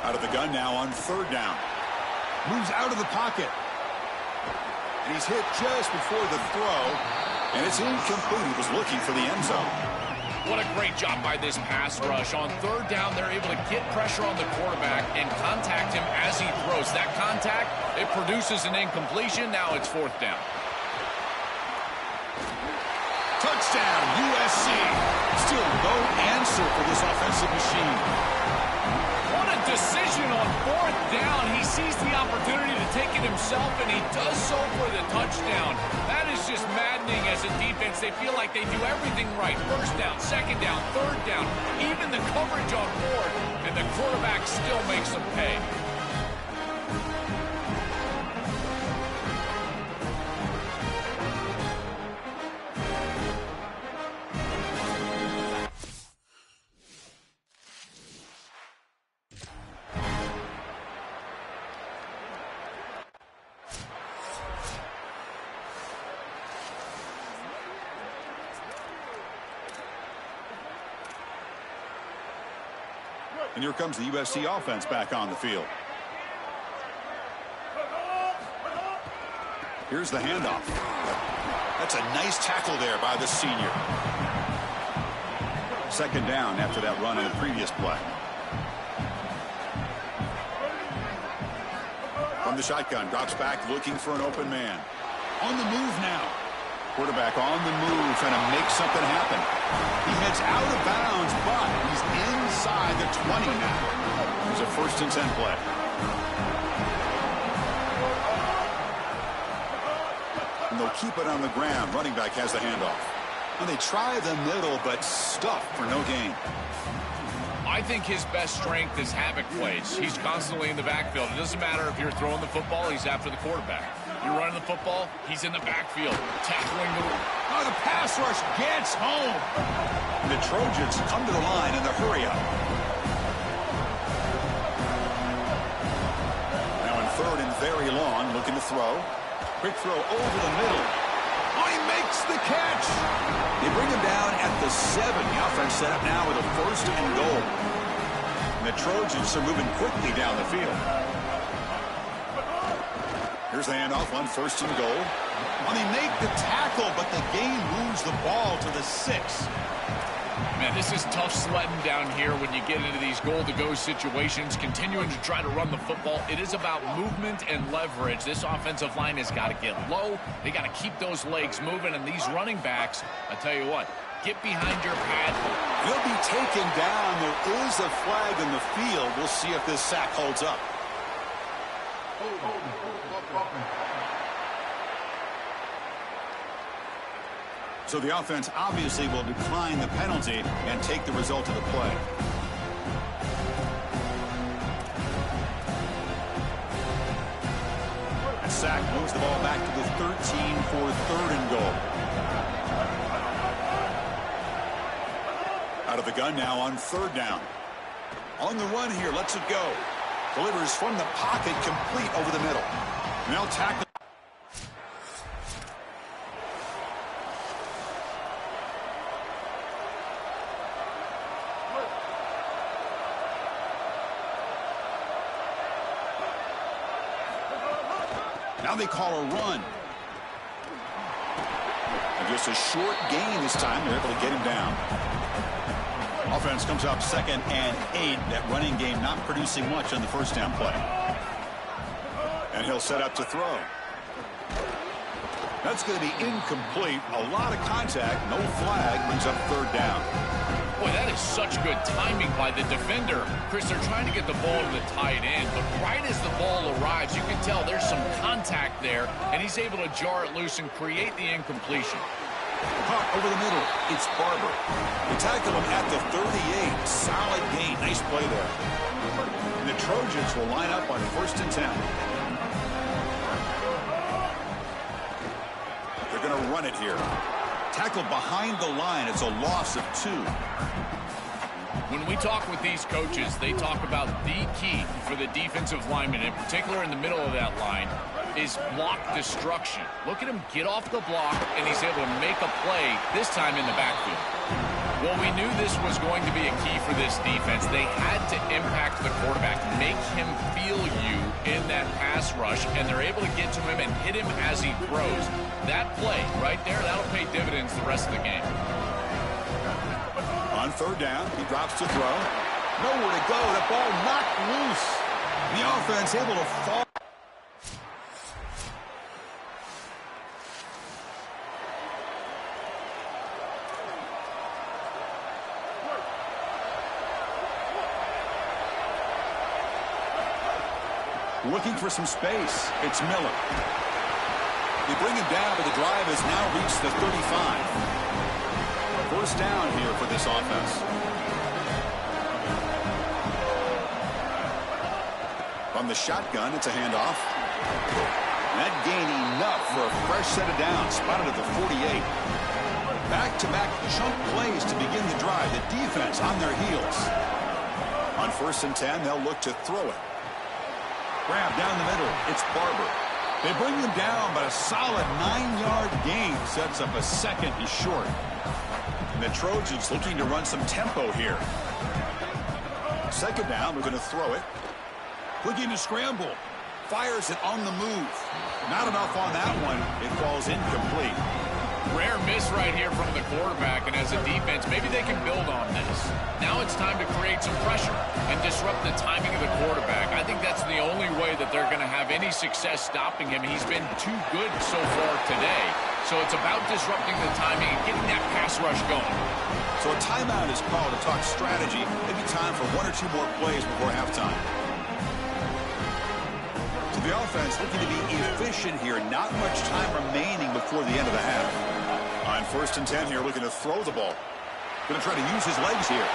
Out of the gun now on 3rd down. Moves out of the pocket. And he's hit just before the throw. And it's incomplete. He was looking for the end zone.
What a great job by this pass rush. On 3rd down, they're able to get pressure on the quarterback and contact him as he throws. That contact, it produces an incompletion. Now it's 4th down.
Touchdown, USC. Still no answer for this offensive machine.
What a decision on fourth down. He sees the opportunity to take it himself, and he does so for the touchdown. That is just maddening as a defense. They feel like they do everything right. First down, second down, third down, even the coverage on board, and the quarterback still makes them pay.
And here comes the USC offense back on the field. Here's the handoff. That's a nice tackle there by the senior. Second down after that run in the previous play. From the shotgun, drops back looking for an open man. On the move now. Quarterback on the move, trying to make something happen. He heads out of bounds, but he's inside the 20 now. There's a 1st and 10 play. And they'll keep it on the ground. Running back has the handoff. And they try the middle, but stuffed for no gain.
I think his best strength is havoc plays. He's constantly in the backfield. It doesn't matter if you're throwing the football, he's after the quarterback. You're running the football, he's in the backfield, tackling the...
Oh, the pass rush gets home. And the Trojans come to the line in the hurry-up. Now in 3rd and very long, looking to throw. Quick throw over the middle. Oh, he makes the catch. They bring him down at the 7. The offense set up now with a 1st and goal. And the Trojans are moving quickly down the field. Here's the handoff on 1st and goal. Well, they make the tackle, but the game moves the ball to the 6.
Man, this is tough sledding down here when you get into these goal-to-go situations, continuing to try to run the football. It is about movement and leverage. This offensive line has got to get low. They got to keep those legs moving, and these running backs, I tell you what, get behind your pad.
He'll be taken down. There is a flag in the field. We'll see if this sack holds up. So the offense obviously will decline the penalty and take the result of the play. A sack moves the ball back to the 13 for 3rd and goal. Out of the gun now on 3rd down. On the run here, lets it go. Delivers from the pocket, complete over the middle. Now tackle. Now they call a run. And just a short gain this time. They're able to get him down. Offense comes up 2nd and 8. That running game not producing much on the 1st down play. And he'll set up to throw. That's going to be incomplete. A lot of contact. No flag. Brings up 3rd down.
Boy, that is such good timing by the defender. Chris, they're trying to get the ball to the tight end, but right as the ball arrives, you can tell there's some contact there, and he's able to jar it loose and create the incompletion.
Caught over the middle. It's Barber. They tackle him at the 38. Solid gain. Nice play there. And the Trojans will line up on 1st and 10. They're going to run it here. Tackled behind the line. It's a loss of 2.
When we talk with these coaches, they talk about the key for the defensive lineman, in particular in the middle of that line, is block destruction. Look at him get off the block, and he's able to make a play, this time in the backfield. Well, we knew this was going to be a key for this defense. They had to impact the quarterback, make him feel you in that pass rush, and they're able to get to him and hit him as he throws. That play right there, that'll pay dividends the rest of the game.
On 3rd down, he drops to throw. Nowhere to go. The ball knocked loose. The offense able to fall. Looking for some space. It's Miller. They bring him down, but the drive has now reached the 35. First down here for this offense. From the shotgun, it's a handoff. That gain enough for a fresh set of downs, spotted at the 48. Back-to-back chunk plays to begin the drive. The defense on their heels. On 1st and 10, they'll look to throw it. Grab down the middle. It's Barber. They bring him down, but a solid 9-yard gain sets up a second and short. And the Trojans looking to run some tempo here. Second down, we're going to throw it. Looking to scramble. Fires it on the move. Not enough on that one. It falls incomplete.
Rare miss right here from the quarterback, and as a defense, maybe they can build on this. Now it's time to create some pressure and disrupt the timing of the quarterback. I think that's the only way that they're going to have any success stopping him. He's been too good so far today. So it's about disrupting the timing and getting that pass rush going.
So a timeout is called to talk strategy. Maybe time for 1 or 2 more plays before halftime. So the offense looking to be efficient here. Not much time remaining before the end of the half. On 1st and 10 here, looking to throw the ball. Going to try to use his legs here.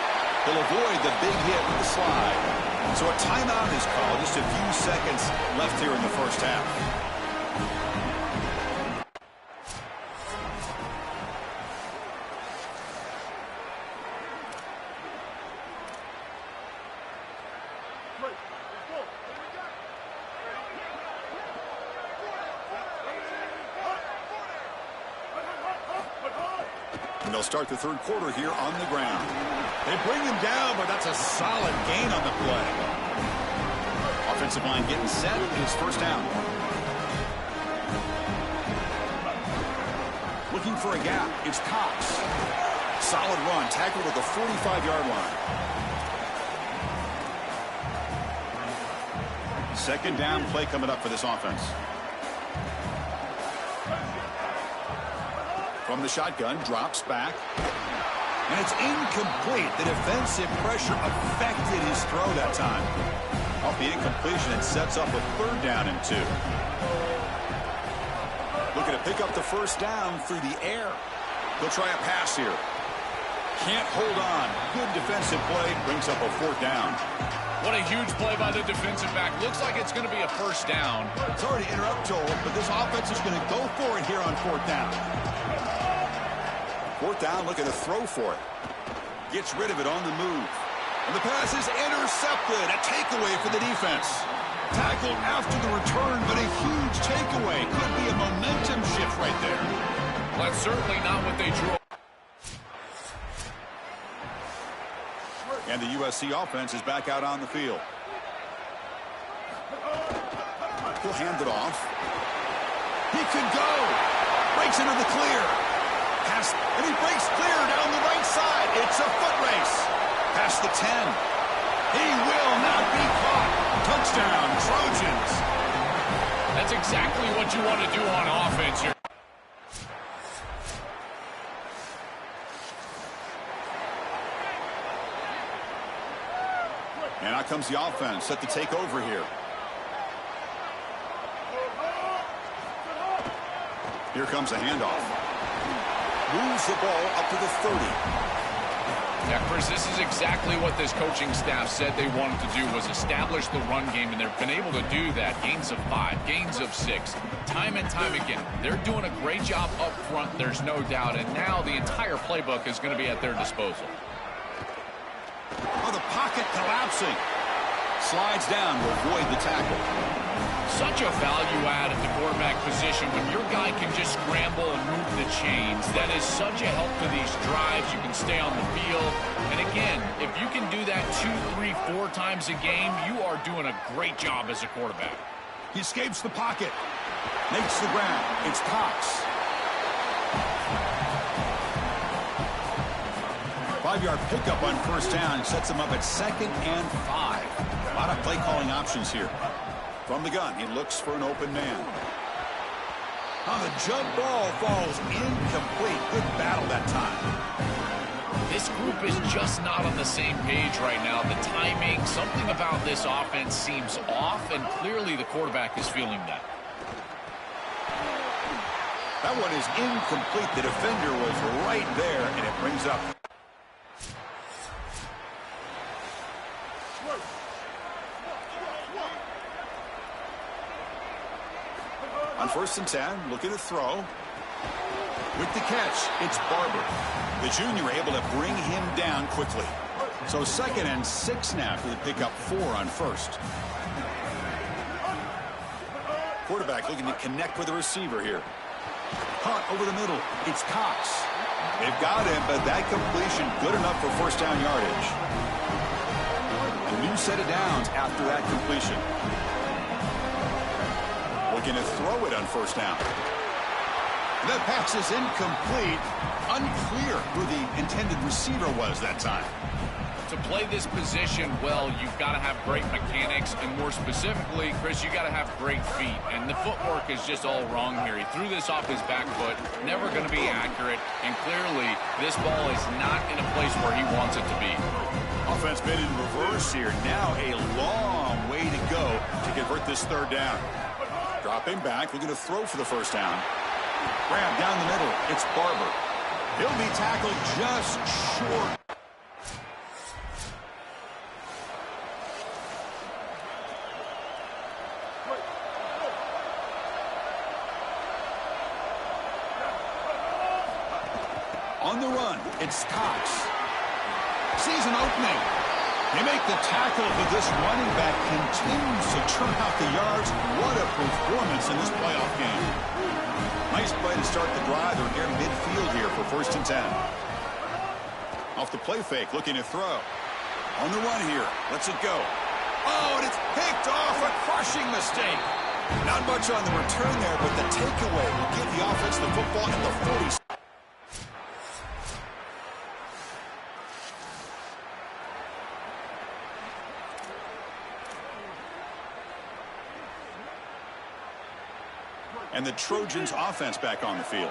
He'll avoid the big hit with the slide. So a timeout is called. Just a few seconds left here in the first half. And they'll start the third quarter here on the ground. They bring him down, but that's a solid gain on the play. Offensive line getting set. It's first down. Looking for a gap. It's Cox. Solid run. Tackled at the 45-yard line. Second down play coming up for this offense. From the shotgun, drops back. And it's incomplete. The defensive pressure affected his throw that time. Off the incompletion, it sets up a third down and 2. Looking to pick up the first down through the air. He'll try a pass here. Can't hold on. Good defensive play. Brings up a 4th down.
What a huge play by the defensive back. Looks like it's going to be a first down.
Sorry to interrupt, Joel, but this offense is going to go for it here on 4th down. 4th down, looking to throw for it. Gets rid of it on the move. And the pass is intercepted. A takeaway for the defense. Tackled after the return, but a huge takeaway. Could be a momentum shift right there.
That's certainly not what they drew.
And the USC offense is back out on the field. He'll hand it off. He can go. Breaks into the clear. Pass, and he breaks clear down the right side. It's a foot race. Past the 10. He will not be caught. Touchdown, Trojans.
That's exactly what you want to do on offense here.
And out comes the offense, set to take over here. Here comes a handoff. Moves the ball up to the 30.
Yeah, Chris, this is exactly what this coaching staff said they wanted to do, was establish the run game, and they've been able to do that. Gains of 5, gains of 6, time and time again. They're doing a great job up front, there's no doubt, and now the entire playbook is going to be at their disposal.
Oh, the pocket collapsing. Slides down to avoid the tackle.
Such a value add at the quarterback position when your guy can just scramble and move the chains. That is such a help to these drives. You can stay on the field. And again, if you can do that 2, 3, 4 times a game, you are doing a great job as a quarterback.
He escapes the pocket. Makes the ground. It's Cox. 5-yard pickup on first down. Sets him up at 2nd and 5. A lot of play calling options here. From the gun, he looks for an open man. On the jump ball falls incomplete. Good battle that time.
This group group is just not on the same page right now. The timing, something about this offense seems off, and clearly the quarterback is feeling that.
That one is incomplete. The defender was right there, and it brings up. On 1st and 10, looking to throw. With the catch, it's Barber. The junior able to bring him down quickly. So 2nd and 6 now for the pickup 4 on 1st. Quarterback looking to connect with the receiver here. Caught over the middle. It's Cox. They've got him, but that completion good enough for 1st down yardage. A new set of downs after that completion. Looking to throw it on 1st down. That pass is incomplete. Unclear who the intended receiver was that time.
To play this position well, you've got to have great mechanics, and more specifically, Chris, you got to have great feet. And the footwork is just all wrong here. He threw this off his back foot, never going to be accurate, and clearly this ball is not in a place where he wants it to be.
Offense made in reverse here. Now a long way to go to convert this 3rd down. Dropping back, looking to throw for the 1st down. Grab down the middle. It's Barber. He'll be tackled just short. On the run, it's Cox. Sees an opening. They make the tackle, but this running back continues to churn out the yards. What a performance in this playoff game. Nice play to start the drive. They're near midfield here for 1st and 10. Off the play fake, looking to throw. On the run here. Lets it go. Oh, and it's picked off. A crushing mistake. Not much on the return there, but the takeaway will give the offense the football at the 40. And the Trojans offense back on the field.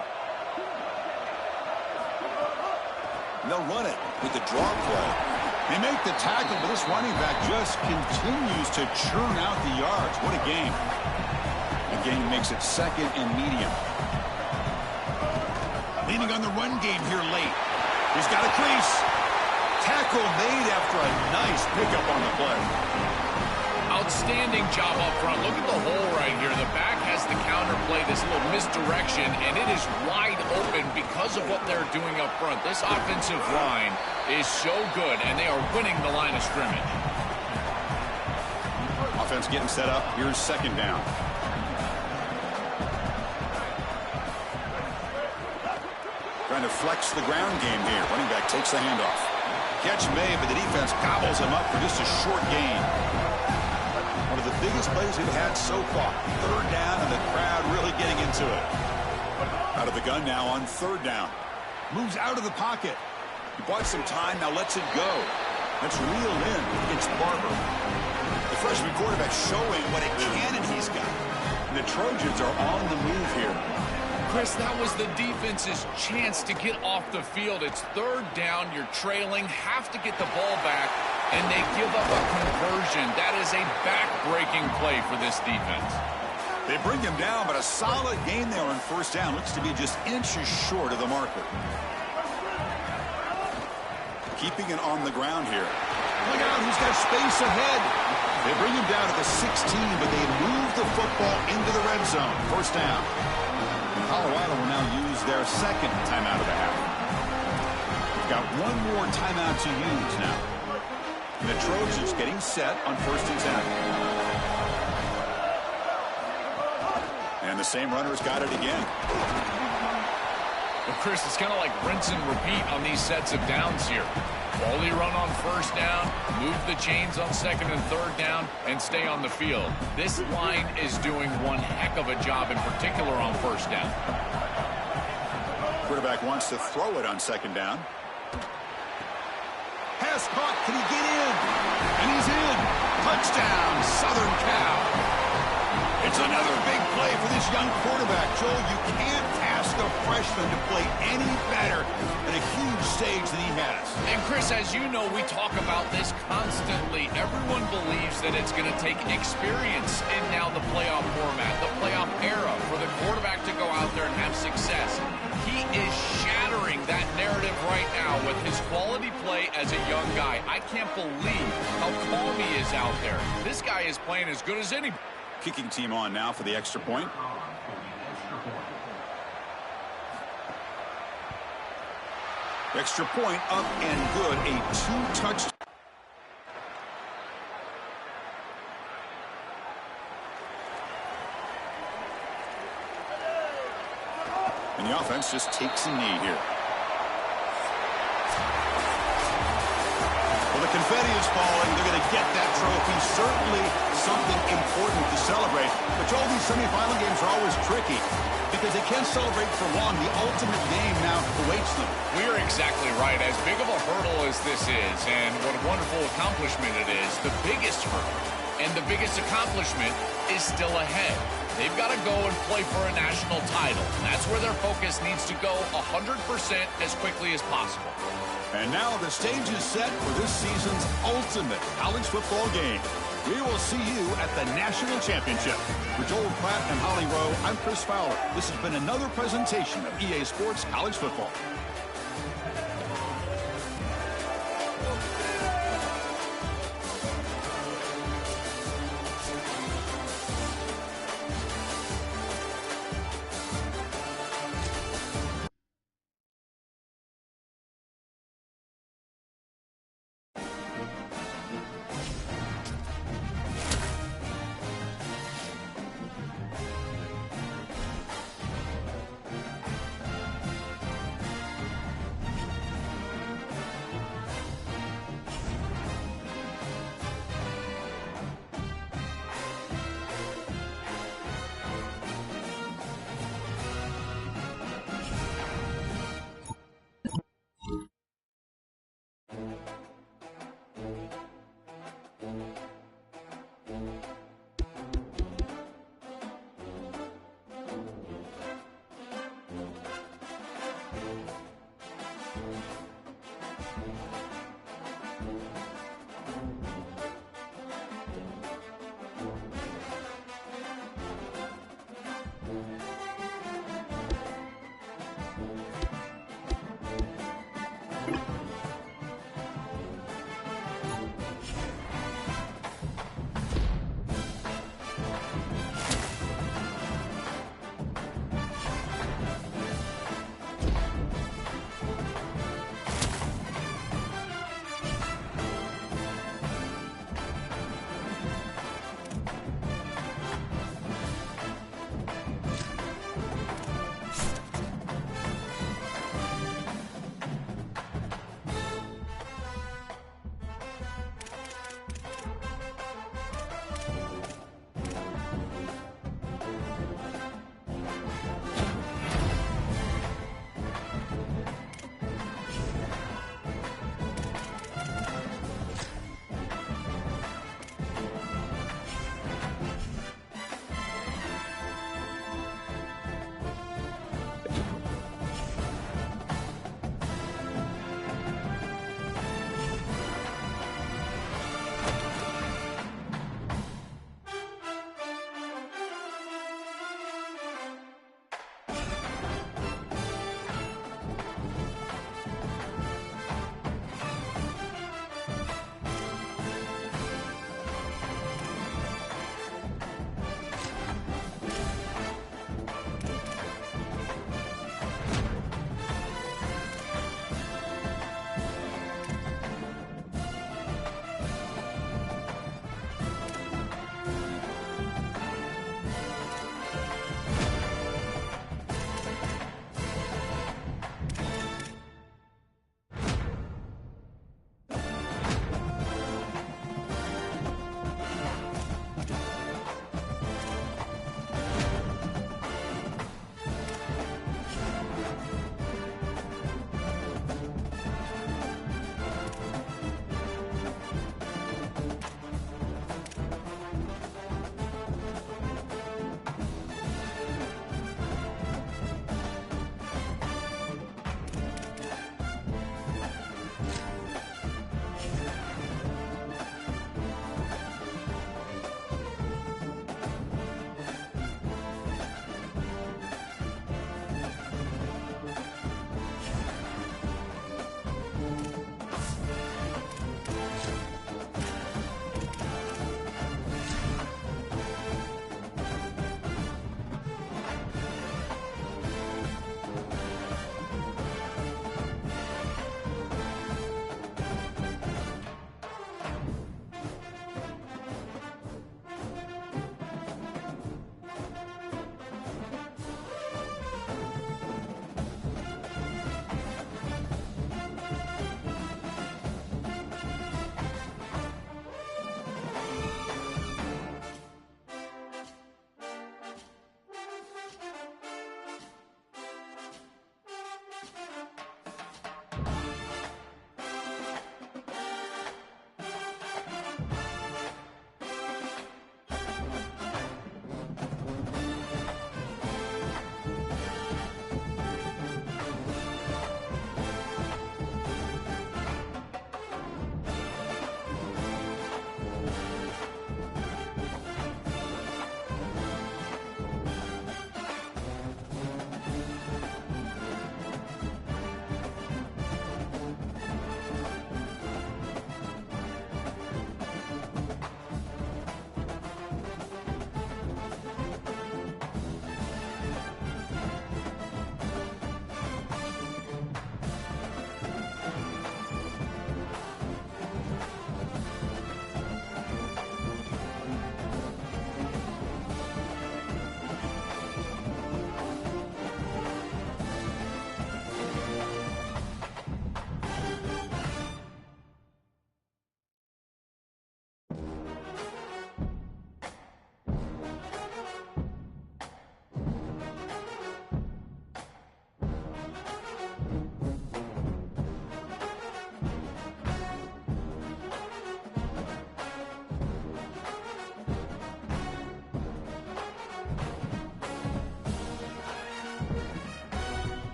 And they'll run it with the draw play. They make the tackle, but this running back just continues to churn out the yards. What a game. The game makes it 2nd and medium. Leaning on the run game here late. He's got a crease. Tackle made after a nice pickup on the play.
Outstanding job up front. Look at the hole right here. The back has the counter play, this little misdirection, and it is wide open because of what they're doing up front. This offensive line is so good, and they are winning the line of scrimmage.
Offense getting set up. Here's 2nd down. Trying to flex the ground game here. Running back takes the handoff. Catch made, but the defense gobbles him up for just a short gain. One of the biggest plays we've had so far. 3rd down, and the crowd really getting into it. Out of the gun now on 3rd down. Moves out of the pocket. He bought some time, now lets it go. Let's reel in. It's Barber. The freshman quarterback showing what a cannon he's got. And the Trojans are on the move here.
Chris, that was the defense's chance to get off the field. It's 3rd down. You're trailing. Have to get the ball back. And they give up a conversion. That is a back-breaking play for this defense.
They bring him down, but a solid gain there on 1st down. Looks to be just inches short of the marker. Keeping it on the ground here. Look out, who's got space ahead. They bring him down at the 16, but they move the football into the red zone. 1st down. Colorado will now use their 2nd timeout of the half. We've got one more timeout to use now. And the Trojans getting set on 1st and 10. And the same runner's got it again.
Well, Chris, it's kind of like rinse and repeat on these sets of downs here. Quality run on 1st down, move the chains on 2nd and 3rd down, and stay on the field. This line is doing one heck of a job, in particular on 1st down.
Quarterback wants to throw it on 2nd down. Pass caught. Can he get in? And he's in. Touchdown, Southern Cal. It's another big play for this young quarterback. Joel, you can't ask a freshman to play any better than a huge stage that he has.
And Chris, as you know, we talk about this constantly. Everyone believes that it's going to take experience in now the playoff format, the playoff era, for the quarterback to go out there and have success. He is shattering that narrative right now with his quality play as a young guy. I can't believe how calm he is out there. This guy is playing as good as any.
Kicking team on now for the extra point. Extra point up and good. A two-touch. And the offense just takes a knee here. Well, the confetti is falling. They're going to get that trophy. Certainly something important to celebrate. But Joel, these semifinal games are always tricky because they can't celebrate for long. The ultimate game now awaits them.
We're exactly right. As big of a hurdle as this is, and what a wonderful accomplishment it is, the biggest hurdle and the biggest accomplishment is still ahead. They've got to go and play for a national title. That's where their focus needs to go 100% as quickly as possible.
And now the stage is set for this season's ultimate college football game. We will see you at the National Championship. For Joel Pratt and Holly Rowe, I'm Chris Fowler. This has been another presentation of EA Sports College Football.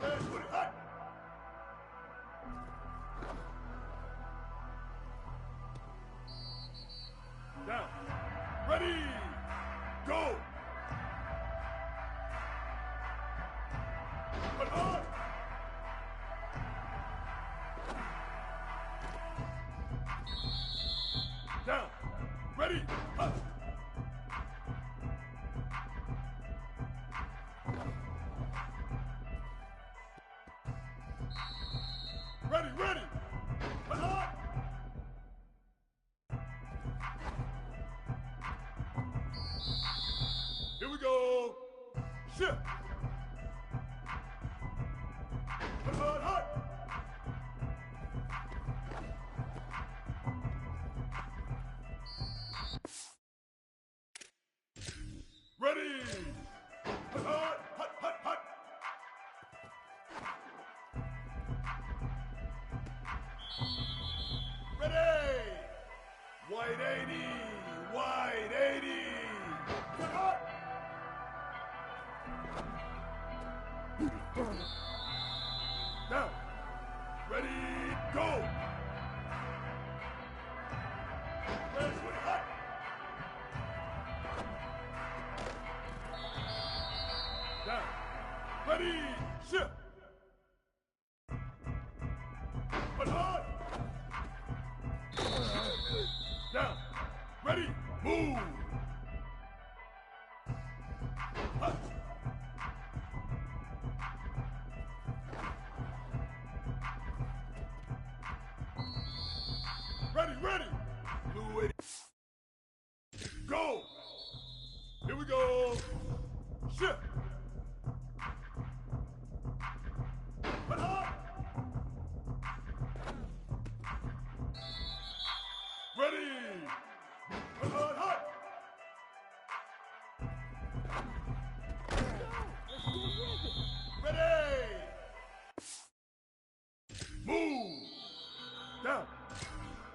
Red, put it hot. Down. Ready. Go. Put on. Down. Ready. Hot. Ready, ready. Put on. Here we go. Shift. Put on hot. Ready. Put on hot, hot, hot. Ready. Wide 80. Wide 80. Put hot. Now, ready, go! Ready, put it hot! Down, ready, shift! Put hot! Down, ready, move! Hot! Ready, ready. Blue 80. Go. Here we go. Shift. Put up. Ready. Put on hot. Ready. Move. Down.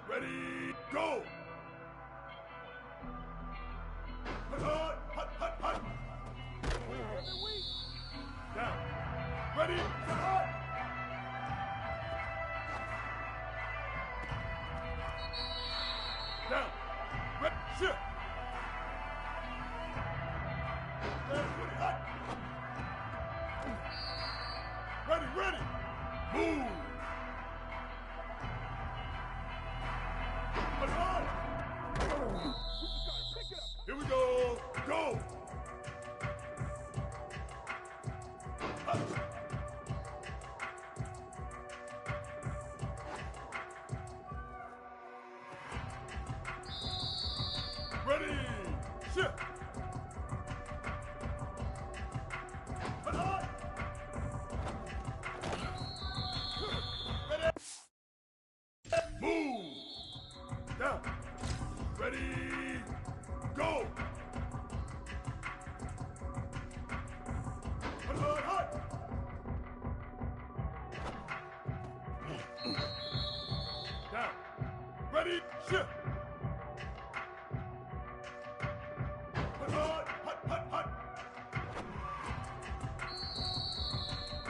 Ready, go! Put on, hot, hot, hot! Down. Ready, put on! Down. Ready, shift! Ready, put it hot! Ready, ready! Move! Put on! Here we go! Go! Up. Ready! Shift! Put on! Ready! Move! Down! Ready! Go! Put on hot! Down! Ready! Shift! Put on hot, hot, hot!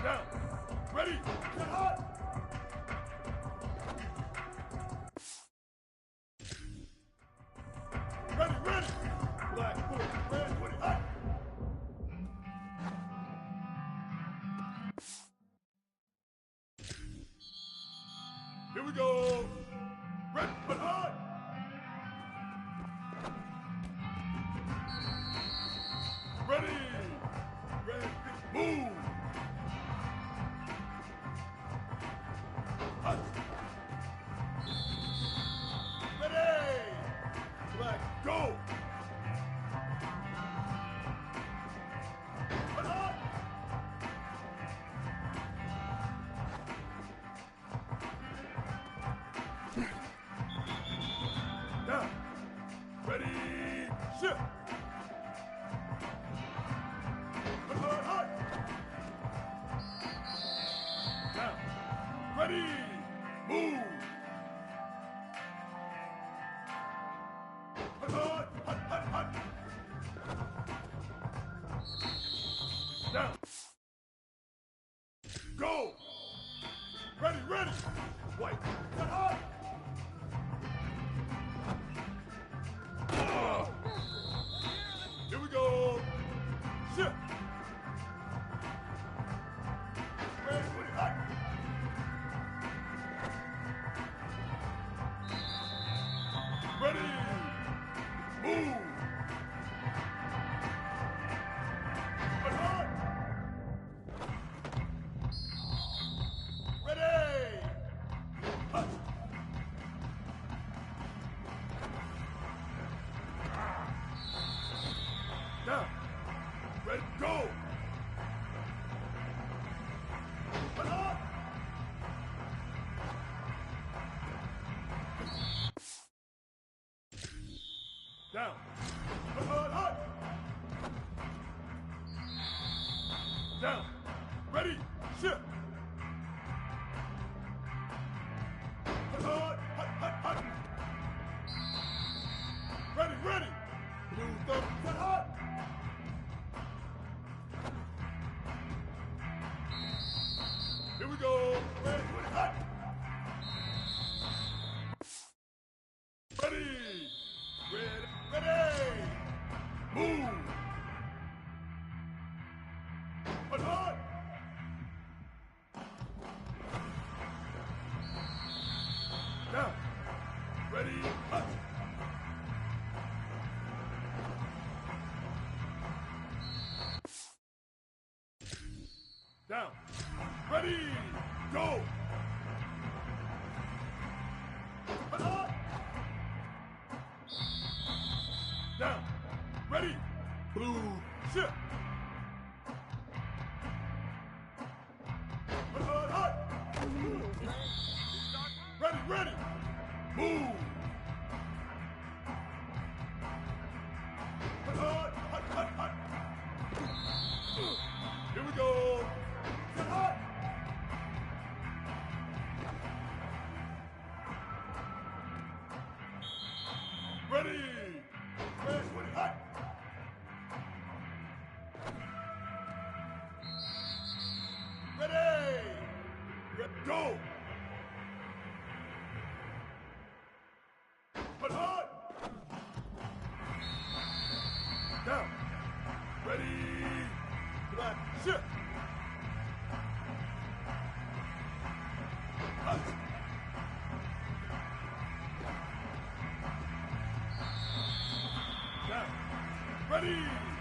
Down! Ready! Get hot! Ready, ready! Black 40, red 20, hot! Here we go! Red, but hot! Ready! Red, move! Hot! Ready! Black, go! Put on! Down. Hut, hut. Down. Ready. Shift. Hut, hut, hut, hut. Ready, ready. Blue thumb. Hut, hut. Here we go. Ready, ready, hut. Ready. Ready, ready. Move. Hut, hut. Now. Ready, hut. Down. Ready, go. Hut, hut. Down. Ready. Blue. Shift. Hut, hut, hut. Ready, ready. Move. Hut, hut, hut, hut, hut. Here we go. Hut, hut. Ready. Ready, ready, hut. Ready. Go. Hut, hut. Down. Ready. Black. Shift. Hut. Down. Ready.